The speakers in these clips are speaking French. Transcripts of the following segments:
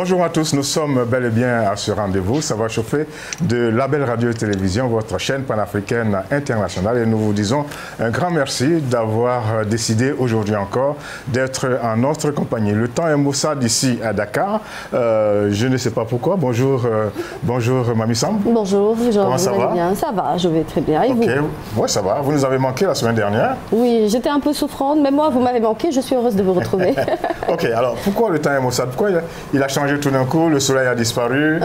Bonjour à tous, nous sommes bel et bien à ce rendez-vous. Ça va chauffer de Label Radio et Télévision, votre chaîne panafricaine internationale. Et nous vous disons un grand merci d'avoir décidé aujourd'hui encore d'être en notre compagnie. Le temps est maussade ici à Dakar. Je ne sais pas pourquoi. Bonjour, bonjour Mami Sam. Bonjour, comment ça va? Bien. Ça va, je vais très bien. Et vous? Oui, ça va. Vous nous avez manqué la semaine dernière. Oui, j'étais un peu souffrante, mais moi, vous m'avez manqué. Je suis heureuse de vous retrouver. Ok, alors pourquoi le temps est maussade? Pourquoi il a changé tout d'un coup? Le soleil a disparu,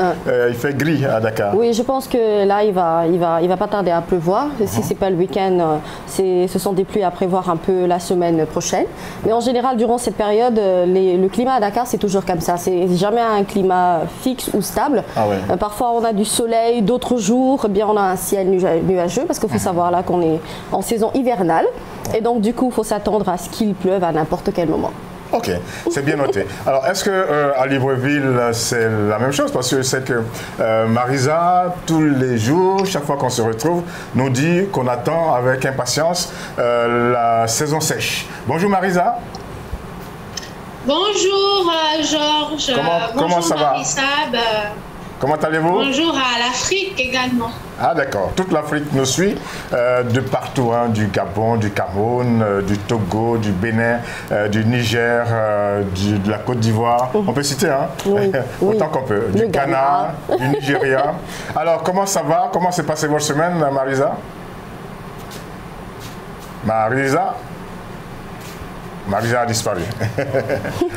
il fait gris à Dakar. Oui, je pense que là, il va pas tarder à pleuvoir. Si c'est pas le week-end, ce sont des pluies à prévoir un peu la semaine prochaine. Mais en général, durant cette période, le climat à Dakar, c'est toujours comme ça. C'est jamais un climat fixe ou stable. Ah ouais. Parfois, on a du soleil, d'autres jours, bien, on a un ciel nuageux, parce qu'il faut savoir là qu'on est en saison hivernale. Et donc, du coup, il faut s'attendre à ce qu'il pleuve à n'importe quel moment. Ok, c'est bien noté. Alors, est-ce qu'à Libreville, c'est la même chose? Parce que c'est que Marisa, tous les jours, chaque fois qu'on se retrouve, nous dit qu'on attend avec impatience la saison sèche. Bonjour Marisa. Bonjour Georges. Comment ça va? Marisa. Comment allez-vous? Bonjour à l'Afrique également. Ah d'accord, toute l'Afrique nous suit, de partout, hein, du Gabon, du Cameroun, du Togo, du Bénin, du Niger, de la Côte d'Ivoire. On peut citer, hein, autant qu'on peut. Du Ghana, du Nigeria. Alors comment ça va? Comment s'est passée votre semaine, Marisa? Marisa a disparu.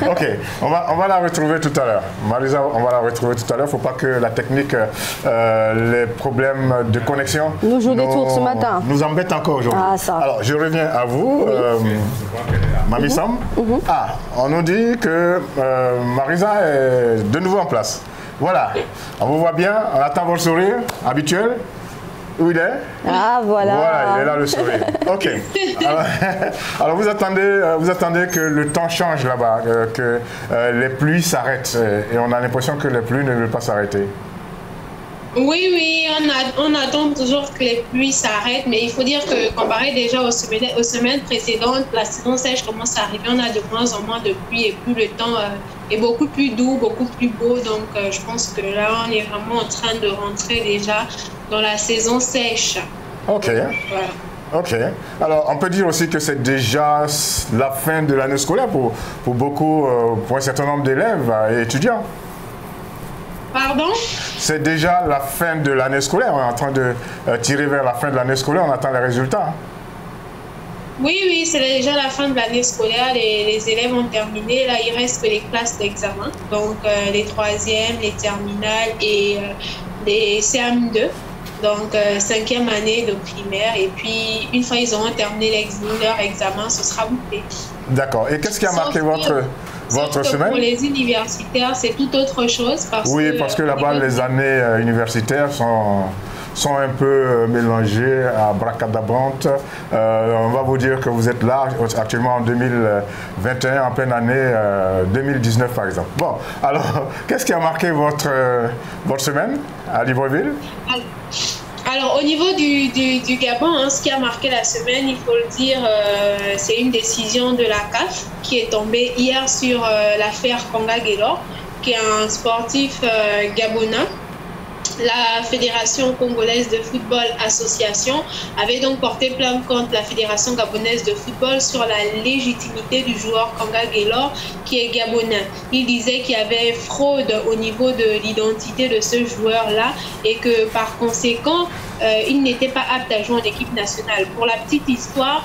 Ok, on va la retrouver tout à l'heure. Marisa, on va la retrouver tout à l'heure. Il ne faut pas que la technique, les problèmes de connexion nous jouent des tours ce matin. Nous embêtent encore aujourd'hui. Ah, ça. Alors, je reviens à vous, Mami Sam. Ah, on nous dit que Marisa est de nouveau en place. Voilà, on vous voit bien, on attend votre sourire habituel. Où il est? Ah, voilà. Voilà, il est là, le sourire. Ok. Alors vous attendez que le temps change là-bas, que les pluies s'arrêtent. Et on a l'impression que les pluies ne veulent pas s'arrêter. Oui, on attend toujours que les pluies s'arrêtent, mais il faut dire que comparé déjà aux semaines précédentes, la saison sèche commence à arriver, on a de moins en moins de pluie et plus le temps est beaucoup plus doux, beaucoup plus beau. Donc je pense que là, on est vraiment en train de rentrer déjà dans la saison sèche. Ok. Voilà. Ok. Alors, on peut dire aussi que c'est déjà la fin de l'année scolaire pour beaucoup, pour un certain nombre d'élèves et étudiants. Pardon? C'est déjà la fin de l'année scolaire. On est en train de tirer vers la fin de l'année scolaire. On attend les résultats. Oui, c'est déjà la fin de l'année scolaire. Les élèves ont terminé. Là, il reste que les classes d'examen. Donc, les troisièmes, les terminales et les CM2. Donc, 5e année de primaire. Et puis, une fois ils auront terminé leur examen, ce sera bouclé. D'accord. Et qu'est-ce qui a marqué votre semaine? Pour les universitaires, c'est tout autre chose. Parce que là-bas, les années universitaires sont un peu mélangées à bracadabrantes. On va vous dire que vous êtes là actuellement en 2021, en pleine année 2019 par exemple. Bon, alors, qu'est-ce qui a marqué votre semaine à Libreville? Alors, au niveau du Gabon, hein, ce qui a marqué la semaine, il faut le dire, c'est une décision de la CAF qui est tombée hier sur l'affaire Konga Guelor, qui est un sportif gabonais. La Fédération congolaise de football association avait donc porté plainte contre la Fédération gabonaise de football sur la légitimité du joueur Konga Guelor qui est gabonais. Il disait qu'il y avait fraude au niveau de l'identité de ce joueur-là et que par conséquent, il n'était pas apte à jouer en équipe nationale. Pour la petite histoire,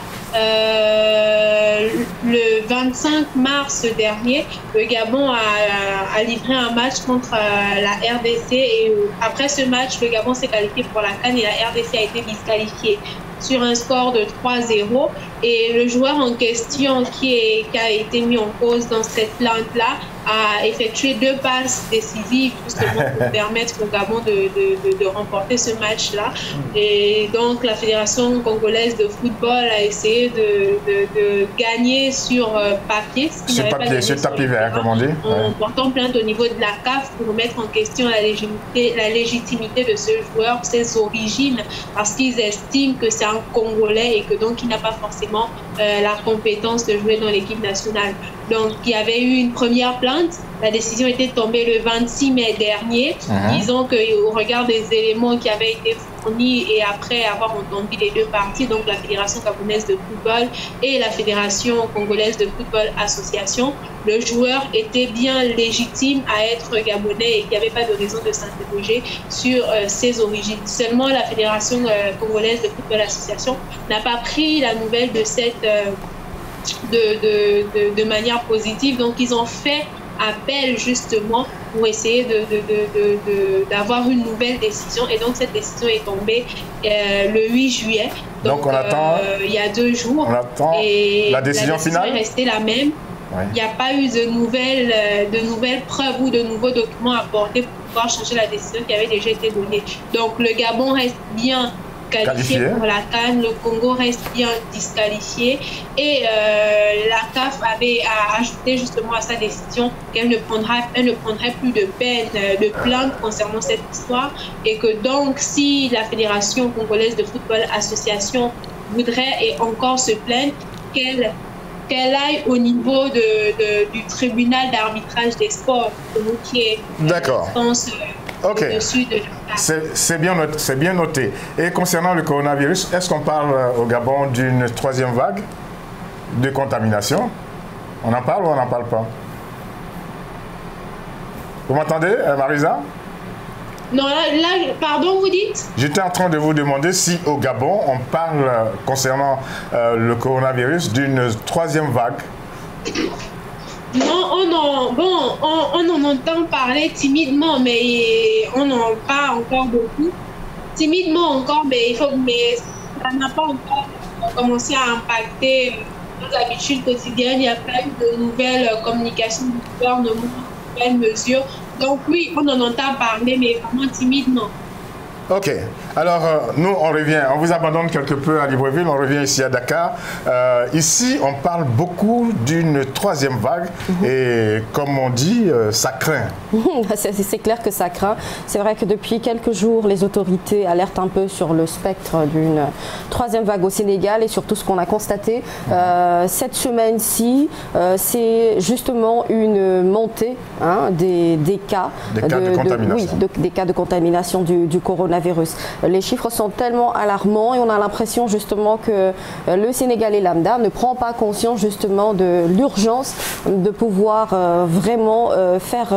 le 25 mars dernier, le Gabon a livré un match contre la RDC et après ce match, le Gabon s'est qualifié pour la CAN et la RDC a été disqualifiée sur un score de 3-0 et le joueur en question qui a été mis en cause dans cette plainte-là a effectué 2 passes décisives justement pour permettre au Gabon de remporter ce match-là. Et donc la Fédération congolaise de football a essayé de gagner sur papier, sur tapis vert, comme on dit, en portant plainte au niveau de la CAF pour remettre en question la légitimité de ce joueur, ses origines, parce qu'ils estiment que c'est un Congolais et que donc il n'a pas forcément la compétence de jouer dans l'équipe nationale. Donc il y avait eu une première plainte La décision était tombée le 26 mai dernier. Disons qu'au regard des éléments qui avaient été fournis et après avoir entendu les deux parties, donc la Fédération gabonaise de football et la Fédération congolaise de football association, le joueur était bien légitime à être gabonais et qu'il n'y avait pas de raison de s'interroger sur ses origines. Seulement, la Fédération congolaise de football association n'a pas pris la nouvelle de cette de manière positive. Donc, ils ont fait appel justement pour essayer d'avoir une nouvelle décision. Et donc, cette décision est tombée le 8 juillet. Donc on attend, il y a 2 jours. On attend et la décision finale est restée la même. Ouais. Il n'y a pas eu de nouvelles preuves ou de nouveaux documents apportés pour pouvoir changer la décision qui avait déjà été donnée. Donc le Gabon reste bien qualifié pour la CAN, le Congo reste bien disqualifié et la CAF avait ajouté justement à sa décision qu'elle ne prendrait plus de peine de plainte concernant cette histoire et que donc si la Fédération congolaise de football association voudrait et encore se plaindre, qu'elle aille au niveau du tribunal d'arbitrage des sports, qui est au-dessus de c'est bien noté. Et concernant le coronavirus, est-ce qu'on parle au Gabon d'une 3e vague de contamination? On en parle ou on n'en parle pas? Vous m'entendez, Marisa? Non, là, pardon, vous dites? J'étais en train de vous demander si au Gabon, on parle concernant le coronavirus d'une 3e vague. Non, on en entend parler timidement, mais on n'en parle encore beaucoup. Timidement encore, mais ça n'a pas encore commencé à impacter nos habitudes quotidiennes. Il n'y a pas eu de nouvelles communications du gouvernement, de nouvelles mesures. Donc oui, on en entend parler, mais vraiment timidement. Ok. Alors, nous, on revient. On vous abandonne quelque peu à Libreville. On revient ici à Dakar. Ici, on parle beaucoup d'une 3e vague. Et comme on dit, ça craint. C'est clair que ça craint. C'est vrai que depuis quelques jours, les autorités alertent un peu sur le spectre d'une 3e vague au Sénégal. Et surtout, ce qu'on a constaté cette semaine-ci, c'est justement une montée des cas. Des cas de contamination. Des cas de contamination du coronavirus. Les chiffres sont tellement alarmants et on a l'impression justement que le Sénégalais lambda ne prend pas conscience justement de l'urgence de pouvoir vraiment faire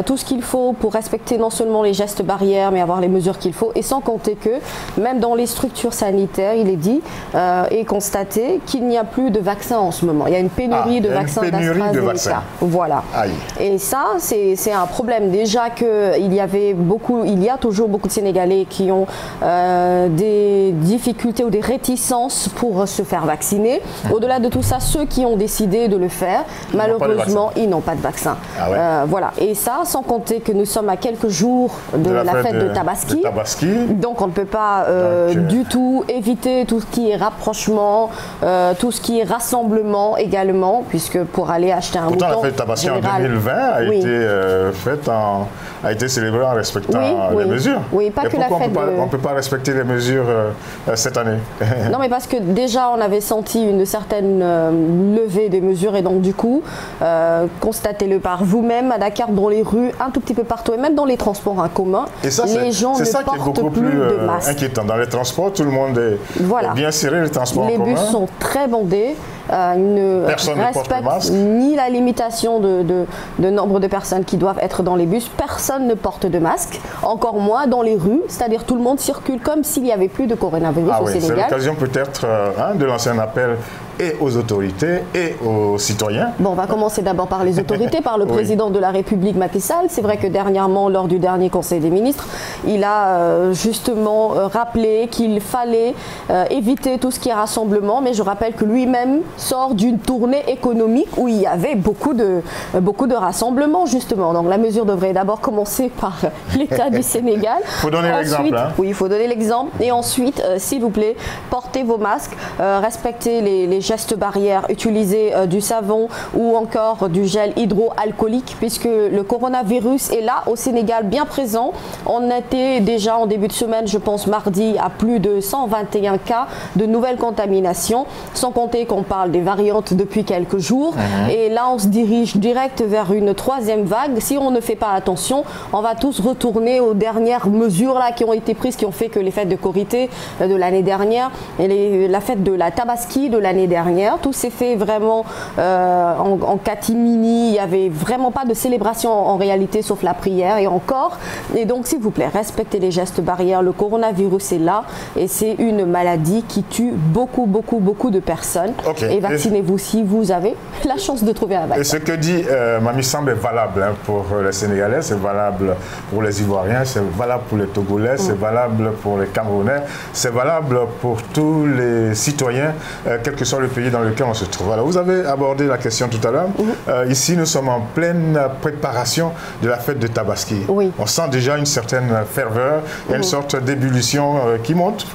tout ce qu'il faut pour respecter non seulement les gestes barrières mais avoir les mesures qu'il faut, et sans compter que même dans les structures sanitaires, il est dit et constaté qu'il n'y a plus de vaccins en ce moment. Il y a une pénurie de vaccins d'AstraZeneca. Voilà. Aïe. Et ça, c'est un problème. Déjà qu'il y a toujours beaucoup de Sénégalais qui ont des difficultés ou des réticences pour se faire vacciner. Au-delà de tout ça, ceux qui ont décidé de le faire, malheureusement, ils n'ont pas de vaccin. Ah ouais. Voilà. Et ça, sans compter que nous sommes à quelques jours de la fête de Tabaski. Donc on ne peut pas du tout éviter tout ce qui est rapprochement, tout ce qui est rassemblement également, puisque pour aller acheter un mouton... La fête de Tabaski en 2020 a été célébrée en respectant les mesures. Oui, pas que la fête on ne peut pas respecter les mesures cette année? Non, mais parce que déjà, on avait senti une certaine levée des mesures et donc du coup, constatez-le par vous-même, à Dakar, dans les rues, un tout petit peu partout, et même dans les transports en commun, les gens ne portent plus de masque. Inquiétant. Dans les transports, tout le monde est bien serré, les transports en commun. Les bus sont très bondés. Ne respectent ni la limitation de nombre de personnes qui doivent être dans les bus. Personne ne porte de masque, encore moins dans les rues, c'est-à-dire tout le monde circule comme s'il n'y avait plus de coronavirus au Sénégal. C'est l'occasion peut-être de lancer un appel et aux autorités et aux citoyens. Bon, on va commencer d'abord par les autorités, par le président de la République Macky Sall. C'est vrai que dernièrement, lors du dernier Conseil des ministres, il a justement rappelé qu'il fallait éviter tout ce qui est rassemblement, mais je rappelle que lui-même sort d'une tournée économique où il y avait beaucoup de rassemblements justement. Donc la mesure devrait d'abord commencer par l'État du Sénégal. Il faut donner l'exemple. Oui, il faut donner l'exemple. Et ensuite, s'il vous plaît, portez vos masques, respectez les gestes gestes barrières, utiliser du savon ou encore du gel hydroalcoolique, puisque le coronavirus est là au Sénégal, bien présent. On était déjà en début de semaine, je pense mardi, à plus de 121 cas de nouvelles contaminations, sans compter qu'on parle des variantes depuis quelques jours. Et là, on se dirige direct vers une troisième vague. Si on ne fait pas attention, on va tous retourner aux dernières mesures là, qui ont été prises, qui ont fait que les fêtes de Korité de l'année dernière et la fête de la Tabaski de l'année dernière, tout s'est fait vraiment en catimini. Il n'y avait vraiment pas de célébration en réalité, sauf la prière et encore. Et donc, s'il vous plaît, respectez les gestes barrières. Le coronavirus est là et c'est une maladie qui tue beaucoup de personnes. Et vaccinez-vous si vous avez la chance de trouver un vaccin. Et ce que dit Mamy Samb est valable pour les Sénégalais, c'est valable pour les Ivoiriens, c'est valable pour les Togolais, c'est valable pour les Camerounais, c'est valable pour tous les citoyens, quel que soit le pays dans lequel on se trouve. Alors, vous avez abordé la question tout à l'heure. Ici, nous sommes en pleine préparation de la fête de Tabaski. On sent déjà une certaine ferveur, il y a une sorte d'ébullition qui monte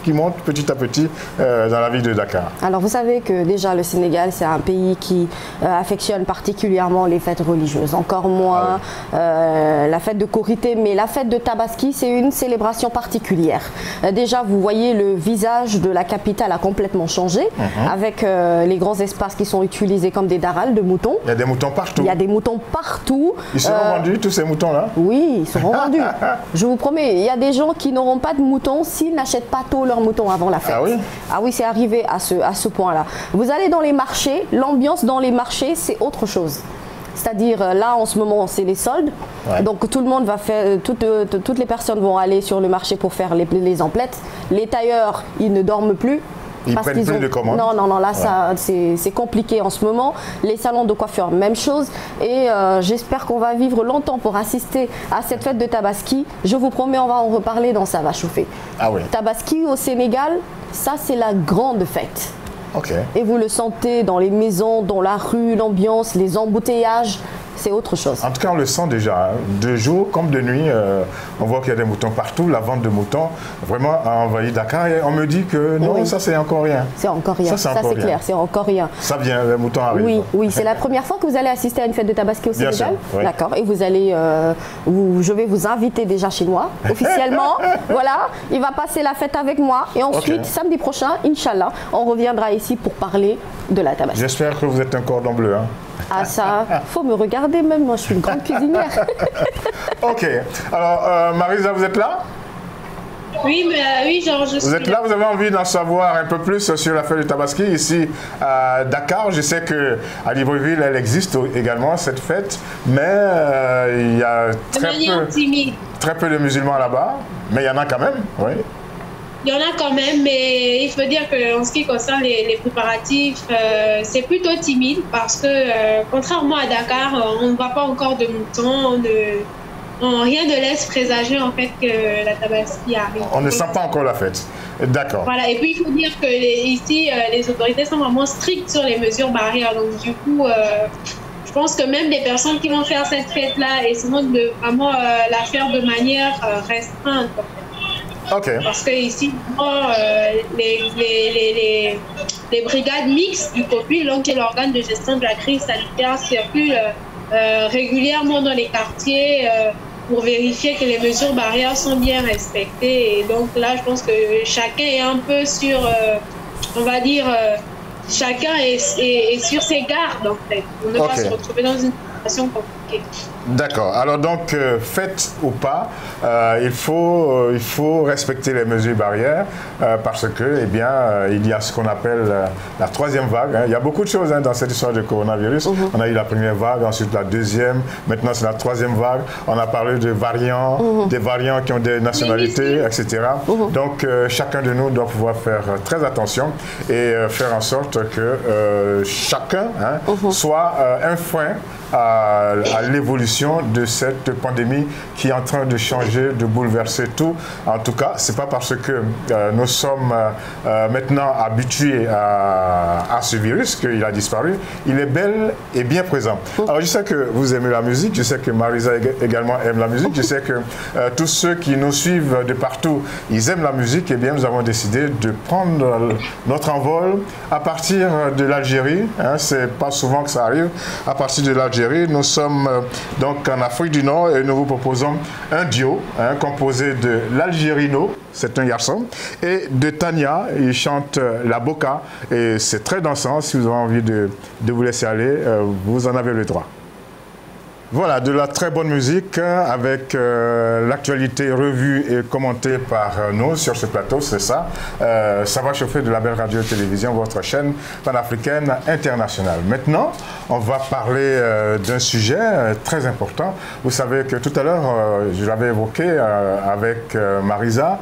petit à petit dans la ville de Dakar. Alors, vous savez que déjà le Sénégal, c'est un pays qui affectionne particulièrement les fêtes religieuses. Encore moins la fête de Korité, mais la fête de Tabaski, c'est une célébration particulière. Déjà, vous voyez, le visage de la capitale a complètement changé, avec les grands espaces qui sont utilisés comme des darals de moutons. Il y a des moutons partout. Il y a des moutons partout. Ils seront vendus, tous ces moutons-là? Oui, ils seront vendus. Je vous promets, il y a des gens qui n'auront pas de moutons s'ils n'achètent pas tôt leurs moutons avant la fête. Ah oui, c'est arrivé à ce point-là. Vous allez dans les marchés, l'ambiance dans les marchés, c'est autre chose. C'est-à-dire, là, en ce moment, c'est les soldes. Donc, tout le monde va faire, toutes les personnes vont aller sur le marché pour faire les emplettes. Les tailleurs, ils ne dorment plus. Ils prennent plus de commandes. Non, là, c'est compliqué en ce moment. Les salons de coiffure, même chose. Et j'espère qu'on va vivre longtemps pour assister à cette fête de Tabaski. Je vous promets, on va en reparler dans Ça va chauffer. Tabaski au Sénégal, ça, c'est la grande fête. Et vous le sentez dans les maisons, dans la rue, l'ambiance, les embouteillages. C'est autre chose. En tout cas, on le sent déjà. De jour comme de nuit, on voit qu'il y a des moutons partout. La vente de moutons vraiment a envahi Dakar. Et on me dit que non, ça, c'est encore rien. C'est encore rien. Ça, c'est clair, c'est encore rien. Ça vient, les moutons arrivent. Oui, c'est la première fois que vous allez assister à une fête de Tabaski au Sénégal. D'accord. Et vous allez, je vais vous inviter déjà chez moi, officiellement. Voilà, il va passer la fête avec moi. Et ensuite, samedi prochain, Inch'Allah, on reviendra ici pour parler de la Tabaski. J'espère que vous êtes un cordon bleu. Ah ça, faut me regarder même, moi je suis une grande cuisinière. Alors Marisa, vous êtes là? Oui, genre je suis. Vous êtes là, vous avez envie d'en savoir un peu plus sur la fête de Tabaski ici à Dakar. Je sais qu'à Libreville, elle existe également, cette fête, mais il y a très peu de musulmans là-bas, mais il y en a quand même, Il y en a quand même, mais il faut dire qu'en ce qui concerne les préparatifs, c'est plutôt timide parce que, contrairement à Dakar, on ne voit pas encore de moutons, rien ne laisse présager en fait que la Tabaski arrive. On ne sent pas encore la fête. D'accord. Voilà, et puis il faut dire que ici, les autorités sont vraiment strictes sur les mesures barrières. Donc du coup, je pense que même les personnes qui vont faire cette fête-là essaieront de vraiment la faire de manière restreinte. Parce que ici, les brigades mixtes du COPUL, donc qui est l'organe de gestion de la crise sanitaire, circulent régulièrement dans les quartiers pour vérifier que les mesures barrières sont bien respectées. Et donc là, je pense que chacun est un peu sur, on va dire, chacun est sur ses gardes en fait, pour ne pas se retrouver dans une situation compliquée. D'accord. Alors donc, fête ou pas, il faut respecter les mesures barrières parce que, eh bien, il y a ce qu'on appelle la troisième vague. Il y a beaucoup de choses dans cette histoire de coronavirus. On a eu la première vague, ensuite la deuxième, maintenant c'est la troisième vague. On a parlé de variants, des variants qui ont des nationalités, etc. Donc, chacun de nous doit pouvoir faire très attention et faire en sorte que chacun soit un frein à l'évolution l'évolution de cette pandémie qui est en train de changer, de bouleverser tout. En tout cas, ce n'est pas parce que nous sommes maintenant habitués à ce virus qu'il a disparu. Il est bel et bien présent. Alors, je sais que vous aimez la musique, je sais que Marisa également aime la musique, je sais que tous ceux qui nous suivent de partout, ils aiment la musique. Eh bien, nous avons décidé de prendre notre envol à partir de l'Algérie. Hein, c'est pas souvent que ça arrive. À partir de l'Algérie, nous sommes donc en Afrique du Nord et nous vous proposons un duo composé de l'Algérino, c'est un garçon, et de Tania, il chante la Boca et c'est très dansant. Si vous avez envie de vous laisser aller, vous en avez le droit. Voilà, de la très bonne musique avec l'actualité revue et commentée par nous sur ce plateau, c'est ça. Ça va chauffer de la belle radio et télévision, votre chaîne panafricaine internationale. Maintenant, on va parler d'un sujet très important. Vous savez que tout à l'heure, je l'avais évoqué avec Marisa,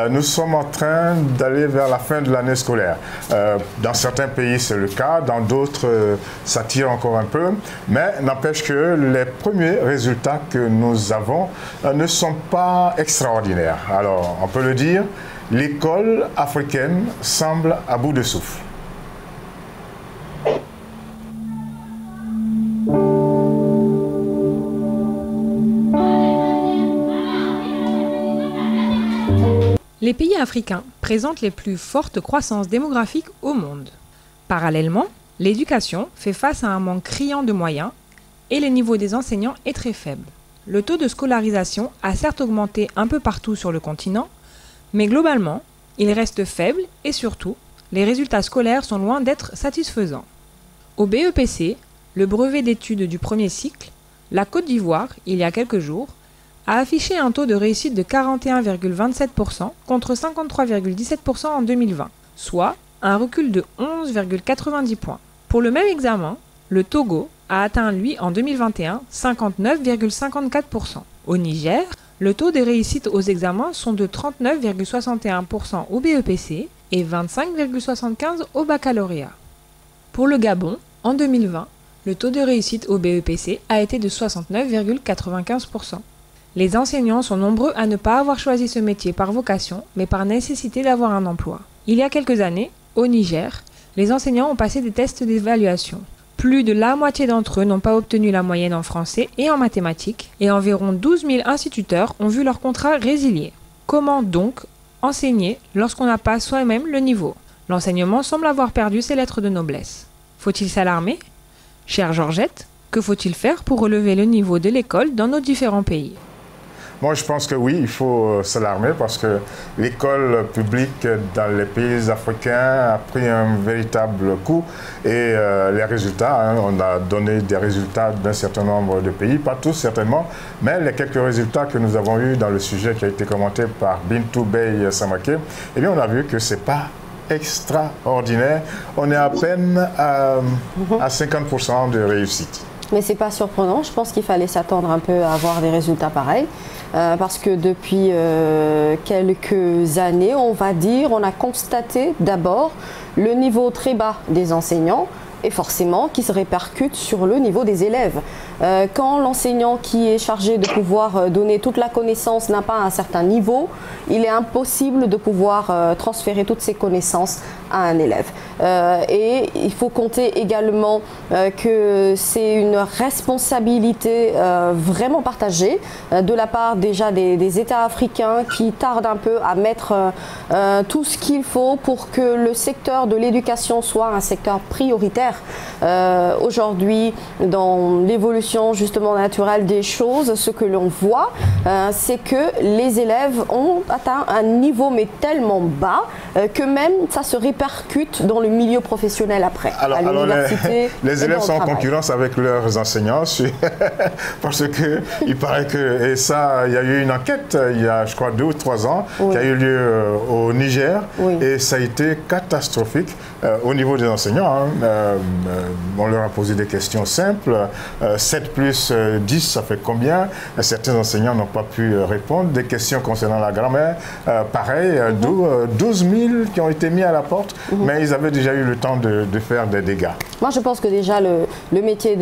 nous sommes en train d'aller vers la fin de l'année scolaire. Dans certains pays, c'est le cas, dans d'autres, ça tire encore un peu, mais n'empêche que les premiers résultats que nous avons ne sont pas extraordinaires. Alors, on peut le dire, l'école africaine semble à bout de souffle. Les pays africains présentent les plus fortes croissances démographiques au monde. Parallèlement, l'éducation fait face à un manque criant de moyens et le niveau des enseignants est très faible. Le taux de scolarisation a certes augmenté un peu partout sur le continent, mais globalement, il reste faible et surtout, les résultats scolaires sont loin d'être satisfaisants. Au BEPC, le brevet d'études du premier cycle, la Côte d'Ivoire, il y a quelques jours, a affiché un taux de réussite de 41,27% contre 53,17% en 2020, soit un recul de 11,90 points. Pour le même examen, le Togo a atteint, lui, en 2021, 59,54%. Au Niger, le taux de réussite aux examens sont de 39,61% au BEPC et 25,75% au baccalauréat. Pour le Gabon, en 2020, le taux de réussite au BEPC a été de 69,95%. Les enseignants sont nombreux à ne pas avoir choisi ce métier par vocation, mais par nécessité d'avoir un emploi. Il y a quelques années, au Niger, les enseignants ont passé des tests d'évaluation. Plus de la moitié d'entre eux n'ont pas obtenu la moyenne en français et en mathématiques, et environ 12 000 instituteurs ont vu leur contrat résilié. Comment donc enseigner lorsqu'on n'a pas soi-même le niveau? L'enseignement semble avoir perdu ses lettres de noblesse. Faut-il s'alarmer? Chère Georgette, que faut-il faire pour relever le niveau de l'école dans nos différents pays? Moi, je pense que oui, il faut s'alarmer parce que l'école publique dans les pays africains a pris un véritable coup et les résultats, on a donné des résultats d'un certain nombre de pays, pas tous certainement, mais les quelques résultats que nous avons eus dans le sujet qui a été commenté par Bintou Bey Samake, eh bien, on a vu que c'est pas extraordinaire. On est à peine à 50% de réussite. Mais ce n'est pas surprenant. Je pense qu'il fallait s'attendre un peu à avoir des résultats pareils. Parce que depuis quelques années, on va dire, on a constaté d'abord le niveau très bas des enseignants et forcément qui se répercute sur le niveau des élèves. Quand l'enseignant qui est chargé de pouvoir donner toute la connaissance n'a pas un certain niveau, il est impossible de pouvoir transférer toutes ces connaissances à un élève. Et il faut compter également que c'est une responsabilité vraiment partagée de la part déjà des États africains qui tardent un peu à mettre tout ce qu'il faut pour que le secteur de l'éducation soit un secteur prioritaire. Aujourd'hui, dans l'évolution justement naturelle des choses, ce que l'on voit, c'est que les élèves ont atteint un niveau mais tellement bas que même ça se répercute dans le milieu professionnel après. Alors les élèves sont en concurrence avec leurs enseignants parce qu'il paraît que, et ça, il y a eu une enquête il y a je crois 2 ou 3 ans qui a eu lieu au Niger et ça a été catastrophique au niveau des enseignants. On leur a posé des questions simples. 7 plus 10, ça fait combien? Certains enseignants n'ont pas pu répondre. Des questions concernant la grammaire, pareil, 12 000 qui ont été mis à la porte, mais ils avaient déjà eu le temps de faire des dégâts. Moi, je pense que déjà, le métier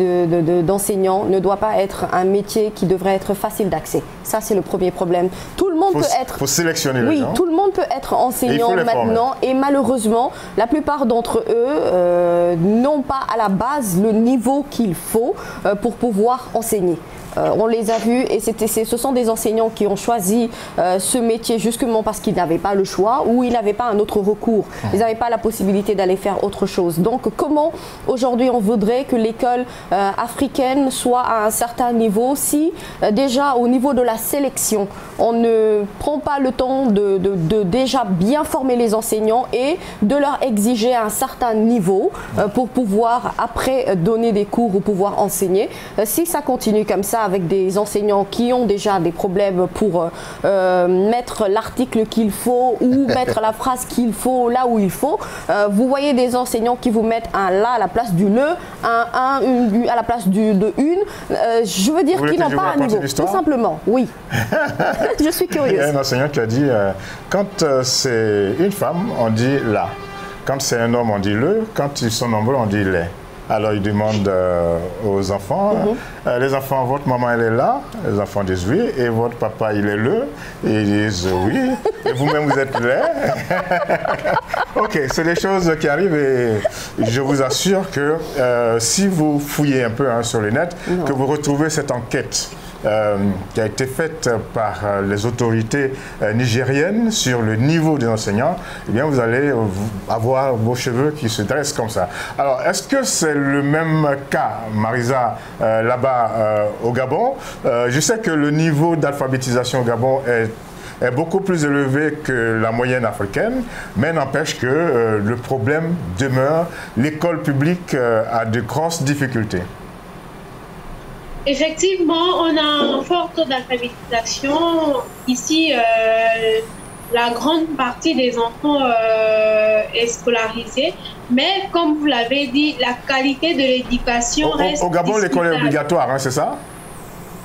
d'enseignant ne doit pas être un métier qui devrait être facile d'accès. Ça, c'est le premier problème. Tout le monde peut être... Il faut sélectionner les gens. Oui, tout le monde peut être enseignant maintenant. Et malheureusement, la plupart d'entre eux n'ont pas à la base le niveau qu'il faut pour pouvoir enseigner. On les a vus et ce sont des enseignants qui ont choisi ce métier justement parce qu'ils n'avaient pas le choix ou ils n'avaient pas un autre recours. Ils n'avaient pas la possibilité d'aller faire autre chose. Donc comment aujourd'hui on voudrait que l'école africaine soit à un certain niveau si déjà au niveau de la sélection on ne prend pas le temps de déjà bien former les enseignants et de leur exiger un certain niveau pour pouvoir après donner des cours ou pouvoir enseigner. Si ça continue comme ça avec des enseignants qui ont déjà des problèmes pour mettre l'article qu'il faut ou mettre la phrase qu'il faut là où il faut. Vous voyez des enseignants qui vous mettent un là à la place du le, un à la place de une. Je veux dire qu'ils n'ont pas un niveau, tout simplement. Oui. Je suis curieuse. Il y a un enseignant qui a dit quand c'est une femme, on dit là. Quand c'est un homme, on dit le. Quand ils sont nombreux, on dit les. Alors, il demande aux enfants, les enfants, votre maman, elle est là? Les enfants disent oui. Et votre papa, il est le? Et ils disent oui. Et vous-même, vous êtes là? Ok, c'est des choses qui arrivent et je vous assure que si vous fouillez un peu sur le net, que vous retrouvez cette enquête qui a été faite par les autorités nigériennes sur le niveau des enseignants, eh bien vous allez avoir vos cheveux qui se dressent comme ça. Alors, est-ce que c'est le même cas, Marisa, là-bas au Gabon? Je sais que le niveau d'alphabétisation au Gabon est beaucoup plus élevé que la moyenne africaine, mais n'empêche que le problème demeure. L'école publique a de grosses difficultés. Effectivement, on a un fort taux d'alphabétisation. Ici, la grande partie des enfants est scolarisée. Mais comme vous l'avez dit, la qualité de l'éducation reste... Au Gabon, l'école est obligatoire, c'est ça?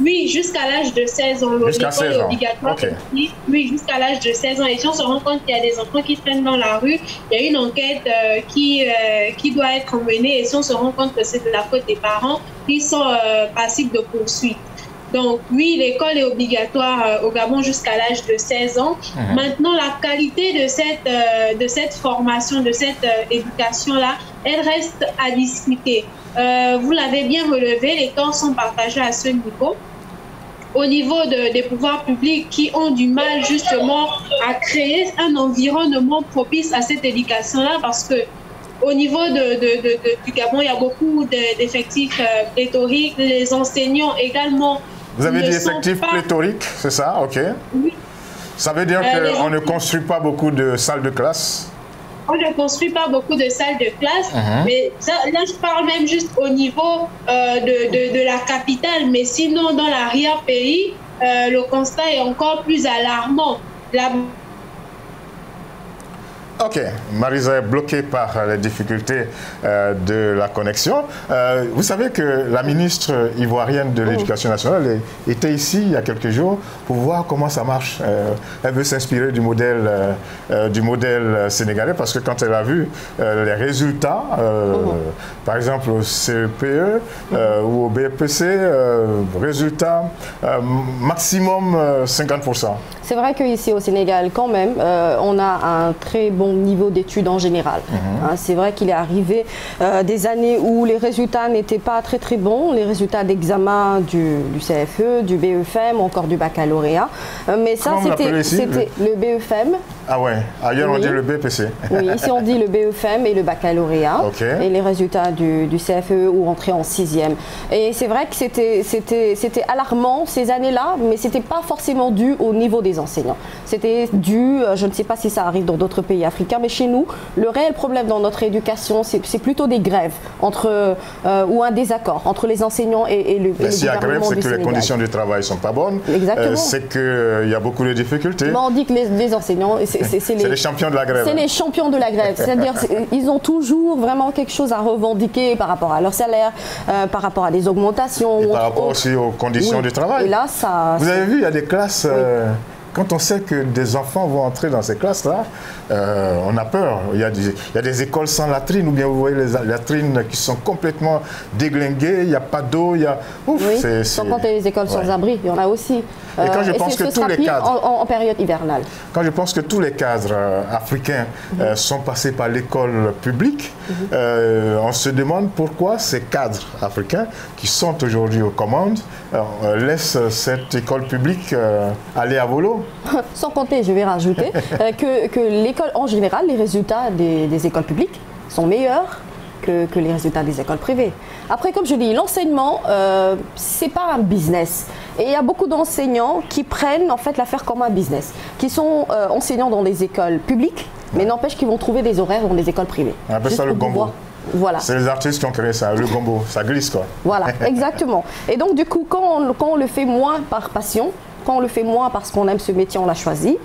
Oui, jusqu'à l'âge de 16 ans. Jusqu'à 16 ans. Obligatoire. Okay. Oui, jusqu'à l'âge de 16 ans. Et si on se rend compte qu'il y a des enfants qui traînent dans la rue, il y a une enquête qui doit être menée. Et si on se rend compte que c'est de la faute des parents, ils sont passibles de poursuite. Donc oui, l'école est obligatoire au Gabon jusqu'à l'âge de 16 ans. Maintenant, la qualité de cette formation, de cette éducation-là, elle reste à discuter. Vous l'avez bien relevé, les torts sont partagés à ce niveau. Au niveau des pouvoirs publics qui ont du mal justement à créer un environnement propice à cette éducation-là, parce que au niveau du Gabon, il y a beaucoup d'effectifs pléthoriques. Les enseignants également. Vous avez dit effectifs pléthoriques, c'est ça? Ok. Oui. Ça veut dire qu'on ne construit pas beaucoup de salles de classe? On ne construit pas beaucoup de salles de classe, mais ça, là je parle même juste au niveau de la capitale, mais sinon dans l'arrière-pays, le constat est encore plus alarmant. Ok, Marisa est bloquée par les difficultés de la connexion. Vous savez que la ministre ivoirienne de l'Éducation nationale était ici il y a quelques jours pour voir comment ça marche. Elle veut s'inspirer du modèle sénégalais parce que quand elle a vu les résultats, par exemple au CEPE ou au BPC, résultat maximum 50%. C'est vrai qu'ici au Sénégal, quand même, on a un très bon niveau d'études en général. C'est vrai qu'il est arrivé des années où les résultats n'étaient pas très très bons, les résultats d'examen du CFE, du BEFM, encore du baccalauréat. Mais ça, c'était le BEFM. Ah ouais, ailleurs on dit le BPC. Oui, ici on dit le BEFM et le baccalauréat. Et les résultats du CFE ou entrée en 6e. Et c'est vrai que c'était alarmant ces années-là, mais ce n'était pas forcément dû au niveau des enseignants. C'était dû, je ne sais pas si ça arrive dans d'autres pays africains, mais chez nous, le réel problème dans notre éducation, c'est plutôt des grèves ou un désaccord entre les enseignants et le gouvernement du Sénégal. S'il y a grève, c'est que les conditions du travail ne sont pas bonnes. Exactement. C'est qu'il y a beaucoup de difficultés. Mais on dit que les enseignants, c'est les champions de la grève. C'est les champions de la grève. C'est-à-dire ils ont toujours vraiment quelque chose à revendiquer par rapport à leur salaire, par rapport à des augmentations. Et par rapport aussi aux conditions du travail. Et là, ça... Vous avez vu, il y a des classes... Quand on sait que des enfants vont entrer dans ces classes-là, on a peur. Il y a des écoles sans latrines, ou bien vous voyez les latrines qui sont complètement déglinguées, il n'y a pas d'eau, il y a... Ouf, sans compter les écoles sans abri, il y en a aussi. Et quand je pense que tous les cadres... En période hivernale. Quand je pense que tous les cadres africains sont passés par l'école publique, on se demande pourquoi ces cadres africains qui sont aujourd'hui aux commandes laissent cette école publique aller à volo. Sans compter, je vais rajouter, que l'école, en général, les résultats des écoles publiques sont meilleurs que les résultats des écoles privées. Après, comme je dis, l'enseignement, c'est pas un business. Et il y a beaucoup d'enseignants qui prennent en fait l'affaire comme un business, qui sont enseignants dans des écoles publiques, mais n'empêche qu'ils vont trouver des horaires dans des écoles privées. On appelle ça le gombo. Voilà. C'est les artistes qui ont créé ça, le gombo, ça glisse quoi. Voilà, exactement. Et donc du coup, quand on le fait moins par passion, quand on le fait moins parce qu'on aime ce métier, on l'a choisi,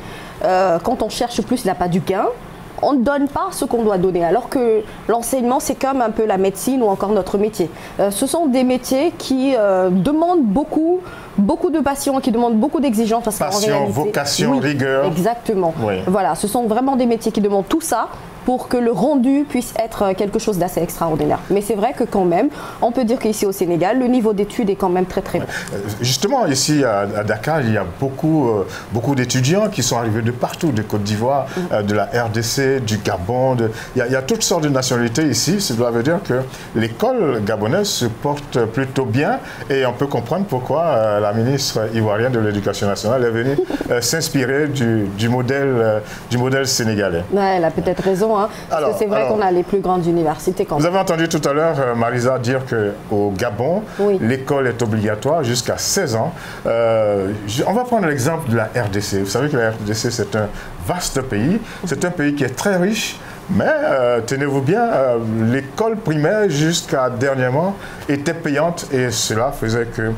quand on cherche plus l'appât du gain, on ne donne pas ce qu'on doit donner. Alors que l'enseignement, c'est comme un peu la médecine ou encore notre métier. Ce sont des métiers qui demandent beaucoup de passion, qui demandent beaucoup d'exigences. Passion, vocation, rigueur. Exactement. Oui. Voilà, ce sont vraiment des métiers qui demandent tout ça pour que le rendu puisse être quelque chose d'assez extraordinaire. Mais c'est vrai que quand même, on peut dire qu'ici au Sénégal, le niveau d'études est quand même très très bon. Justement, ici à Dakar, il y a beaucoup d'étudiants qui sont arrivés de partout, de Côte d'Ivoire, de la RDC, du Gabon. Il y a toutes sortes de nationalités ici. Cela veut dire que l'école gabonaise se porte plutôt bien et on peut comprendre pourquoi la ministre ivoirienne de l'Éducation nationale est venue s'inspirer du modèle sénégalais. Ouais, elle a peut-être raison. Parce que c'est vrai qu'on a les plus grandes universités quand même. Vous avez entendu tout à l'heure, Marisa, dire qu'au Gabon, l'école est obligatoire jusqu'à 16 ans. On va prendre l'exemple de la RDC. Vous savez que la RDC, c'est un vaste pays. C'est un pays qui est très riche. Mais tenez-vous bien, l'école primaire jusqu'à dernièrement était payante et cela faisait que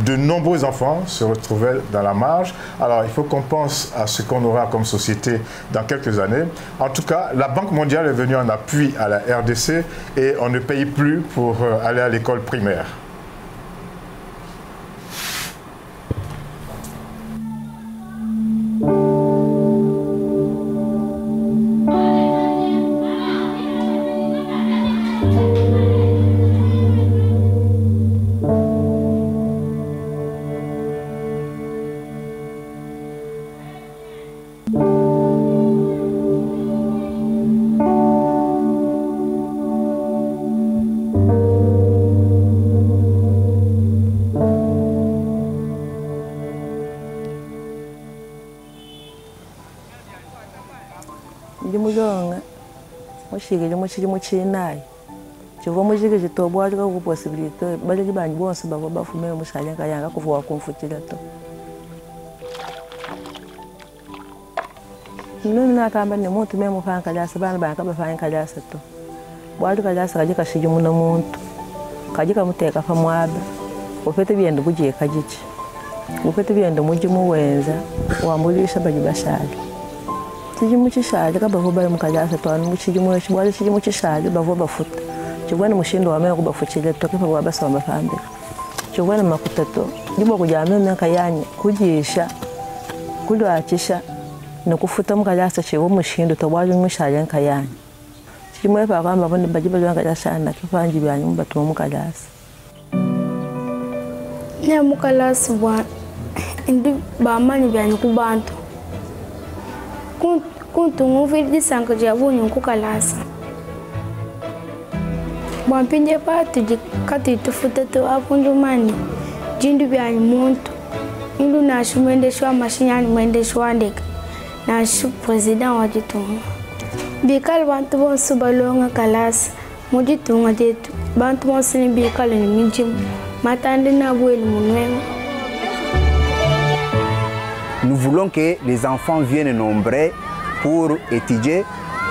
de nombreux enfants se retrouvaient dans la marge. Alors il faut qu'on pense à ce qu'on aura comme société dans quelques années. En tout cas, la Banque mondiale est venue en appui à la RDC et on ne paye plus pour aller à l'école primaire. Chega mo chiri mo chinai chivo mo chiri chitobwa chika ku possibility bale libanyi bonse bavo bafumele mushale kayanga kuvuwa kumfutila to nini nakamba ne muntu memo fanka jasa bana banka bafanka jasa to bwali kajasa kajika shiji muna muntu kajika muteka fa mwaba ofete byende bugiye kagici ofete byende muji muwenza wambulisha baji bashali tiji muchishali kabavo bali mukajasa twana muchiji mwe chibwali chiji muchishali bavo bafuta chibwana mushindo wamenya kubafuchile toke pa babasa wamafambe chibwana makutato ndibo kujamenya myaka yanyi kugisha kulwachisha nokufuta mukajasa chiwo mushindo tobwali mushali nkayanyi chimwe pa kwamba bonde bajiba lwanga jashana kifanji byanyu mbatuma mukajasa ne mukalasi bwa indi bamanyi byanyu kubantu kuntu nguvili disanka jabunyu kukalasa bwampinje patu jikati tufuta tu apunjumani jindu byanyu muntu indu nashu mwendeshwa mashinyani mwendeshwa ndeka nashu president wajitunga bikali bantu bonse balonga kalasa mujitunga detu bantu bonse ni bikali ni mijimu matande na bweli munwenga. Nous voulons que les enfants viennent nombreux pour étudier,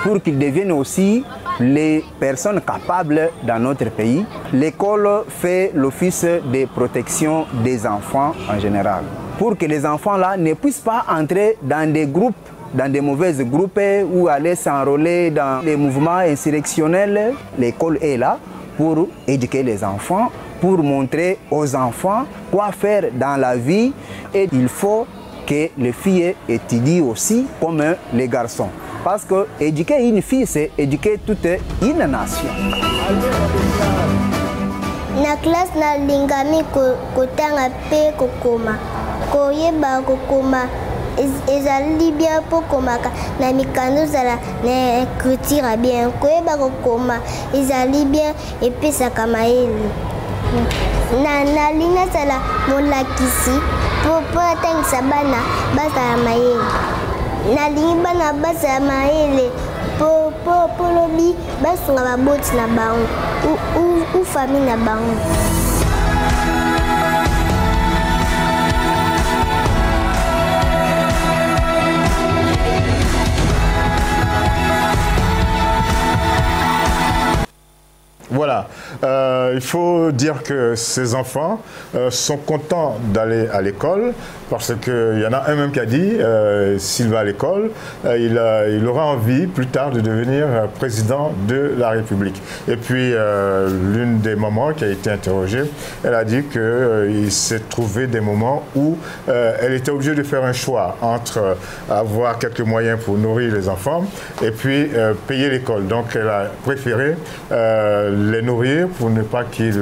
pour qu'ils deviennent aussi les personnes capables dans notre pays. L'école fait l'office de protection des enfants en général, pour que les enfants-là ne puissent pas entrer dans des groupes dans des mauvais groupes ou aller s'enrôler dans les mouvements insurrectionnels. L'école est là pour éduquer les enfants, pour montrer aux enfants quoi faire dans la vie. Et il faut que les filles étudient aussi comme les garçons. Parce que éduquer une fille, c'est éduquer toute une nation. Na classe na lingami kotanga pe kokoma koyeba kokoma ezali bien po komaka na mikando zala na écriture bien koyeba kokoma ezali bien epesaka mayele na linga zala molakisi po atangisa bana bazala mayele na lingi bana bazala mayele po lobi basunga baboti na bango ou famille na bango. Voilà, il faut dire que ces enfants sont contents d'aller à l'école parce qu'il y en a un même qui a dit, s'il va à l'école, il aura envie plus tard de devenir président de la République. Et puis, l'une des mamans qui a été interrogée, elle a dit qu'il s'est trouvé des moments où elle était obligée de faire un choix entre avoir quelques moyens pour nourrir les enfants et puis payer l'école. Donc, elle a préféré les nourrir pour ne pas qu'ils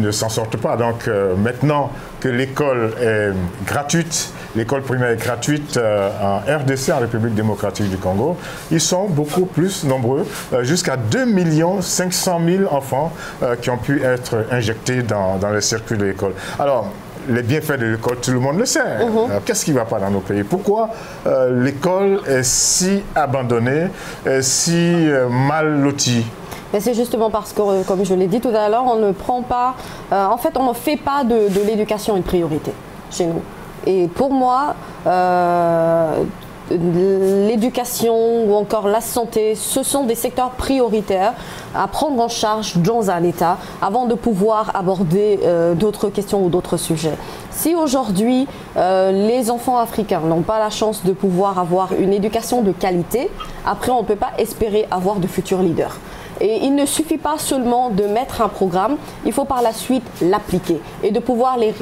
ne s'en sortent pas. Donc maintenant que l'école est gratuite, l'école primaire est gratuite en RDC, en République démocratique du Congo, ils sont beaucoup plus nombreux, jusqu'à 2 500 000 enfants qui ont pu être injectés dans les circuits de l'école. Alors, les bienfaits de l'école, tout le monde le sait. Qu'est-ce qui ne va pas dans nos pays? Pourquoi l'école est si abandonnée, si mal lotie? C'est justement parce que, comme je l'ai dit tout à l'heure, on ne prend pas, en fait, on ne fait pas de l'éducation une priorité chez nous. Et pour moi, l'éducation ou encore la santé, ce sont des secteurs prioritaires à prendre en charge dans un État avant de pouvoir aborder d'autres questions ou d'autres sujets. Si aujourd'hui, les enfants africains n'ont pas la chance de pouvoir avoir une éducation de qualité, après on ne peut pas espérer avoir de futurs leaders. Et il ne suffit pas seulement de mettre un programme, il faut par la suite l'appliquer et de pouvoir les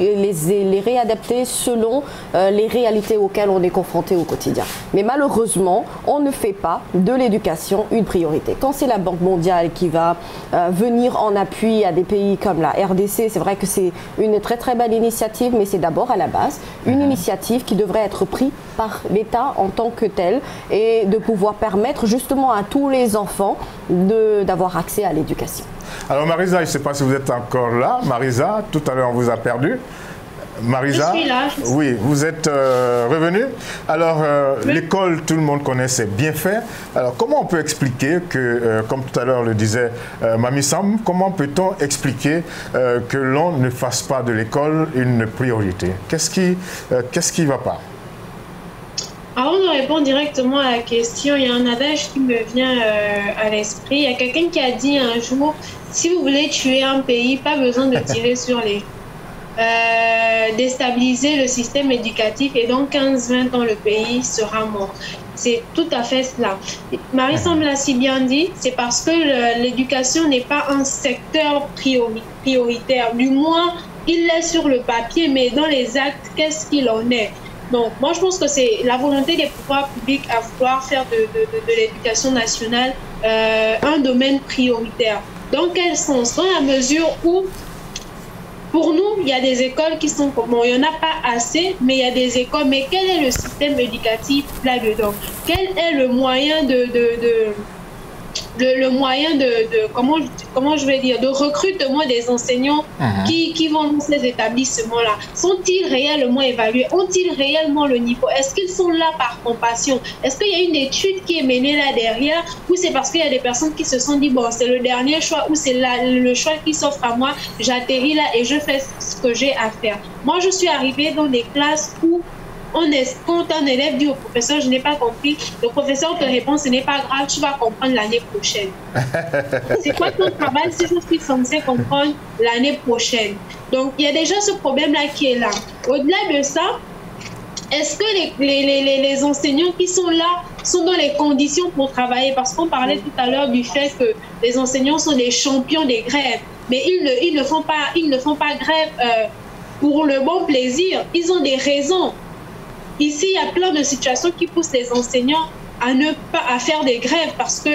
réadapter selon les réalités auxquelles on est confronté au quotidien. Mais malheureusement, on ne fait pas de l'éducation une priorité. Quand c'est la Banque mondiale qui va venir en appui à des pays comme la RDC, c'est vrai que c'est une très très belle initiative, mais c'est d'abord à la base une initiative qui devrait être prise par l'État en tant que tel et de pouvoir permettre justement à tous les enfants d'avoir accès à l'éducation. Alors Marisa, je ne sais pas si vous êtes encore là. Marisa, tout à l'heure on vous a perdu. Marisa, je suis là, oui, vous êtes revenue. Alors, oui. L'école, tout le monde connaît ses bienfaits. Alors, comment on peut expliquer que, comme tout à l'heure le disait Mami Sam, comment peut-on expliquer que l'on ne fasse pas de l'école une priorité? Qu'est-ce qui ne va pas? Avant de répondre directement à la question, il y a un adage qui me vient à l'esprit. Il y a quelqu'un qui a dit un jour, si vous voulez tuer un pays, pas besoin de tirer sur les... déstabiliser le système éducatif et dans 15-20 ans, le pays sera mort. C'est tout à fait cela. Marie Sam l'a si bien dit, c'est parce que l'éducation n'est pas un secteur prioritaire. Du moins, il l'est sur le papier, mais dans les actes, qu'est-ce qu'il en est? Donc, moi, je pense que c'est la volonté des pouvoirs publics à vouloir faire de l'éducation nationale un domaine prioritaire. Dans quel sens? Dans la mesure où, pour nous, il y a des écoles qui sont... Bon, il n'y en a pas assez, mais il y a des écoles. Mais quel est le système éducatif là-dedans? Quel est le moyen comment je vais dire, de recrutement des enseignants qui vont dans ces établissements-là? Sont-ils réellement évalués? Ont-ils réellement le niveau? Est-ce qu'ils sont là par compassion? Est-ce qu'il y a une étude qui est menée là derrière, ou c'est parce qu'il y a des personnes qui se sont dit, bon, c'est le dernier choix, ou c'est le choix qui s'offre à moi, j'atterris là et je fais ce que j'ai à faire? Moi, je suis arrivée dans des classes où quand un élève dit au professeur, je n'ai pas compris, le professeur te répond, ce n'est pas grave, tu vas comprendre l'année prochaine. C'est quoi ton travail si je suis censé comprendre l'année prochaine? Donc, il y a déjà ce problème-là qui est là. Au-delà de ça, est-ce que les enseignants qui sont là sont dans les conditions pour travailler? Parce qu'on parlait tout à l'heure du fait que les enseignants sont des champions des grèves, mais ils ne font pas grève pour le bon plaisir. Ils ont des raisons. Ici, il y a plein de situations qui poussent les enseignants à faire des grèves parce que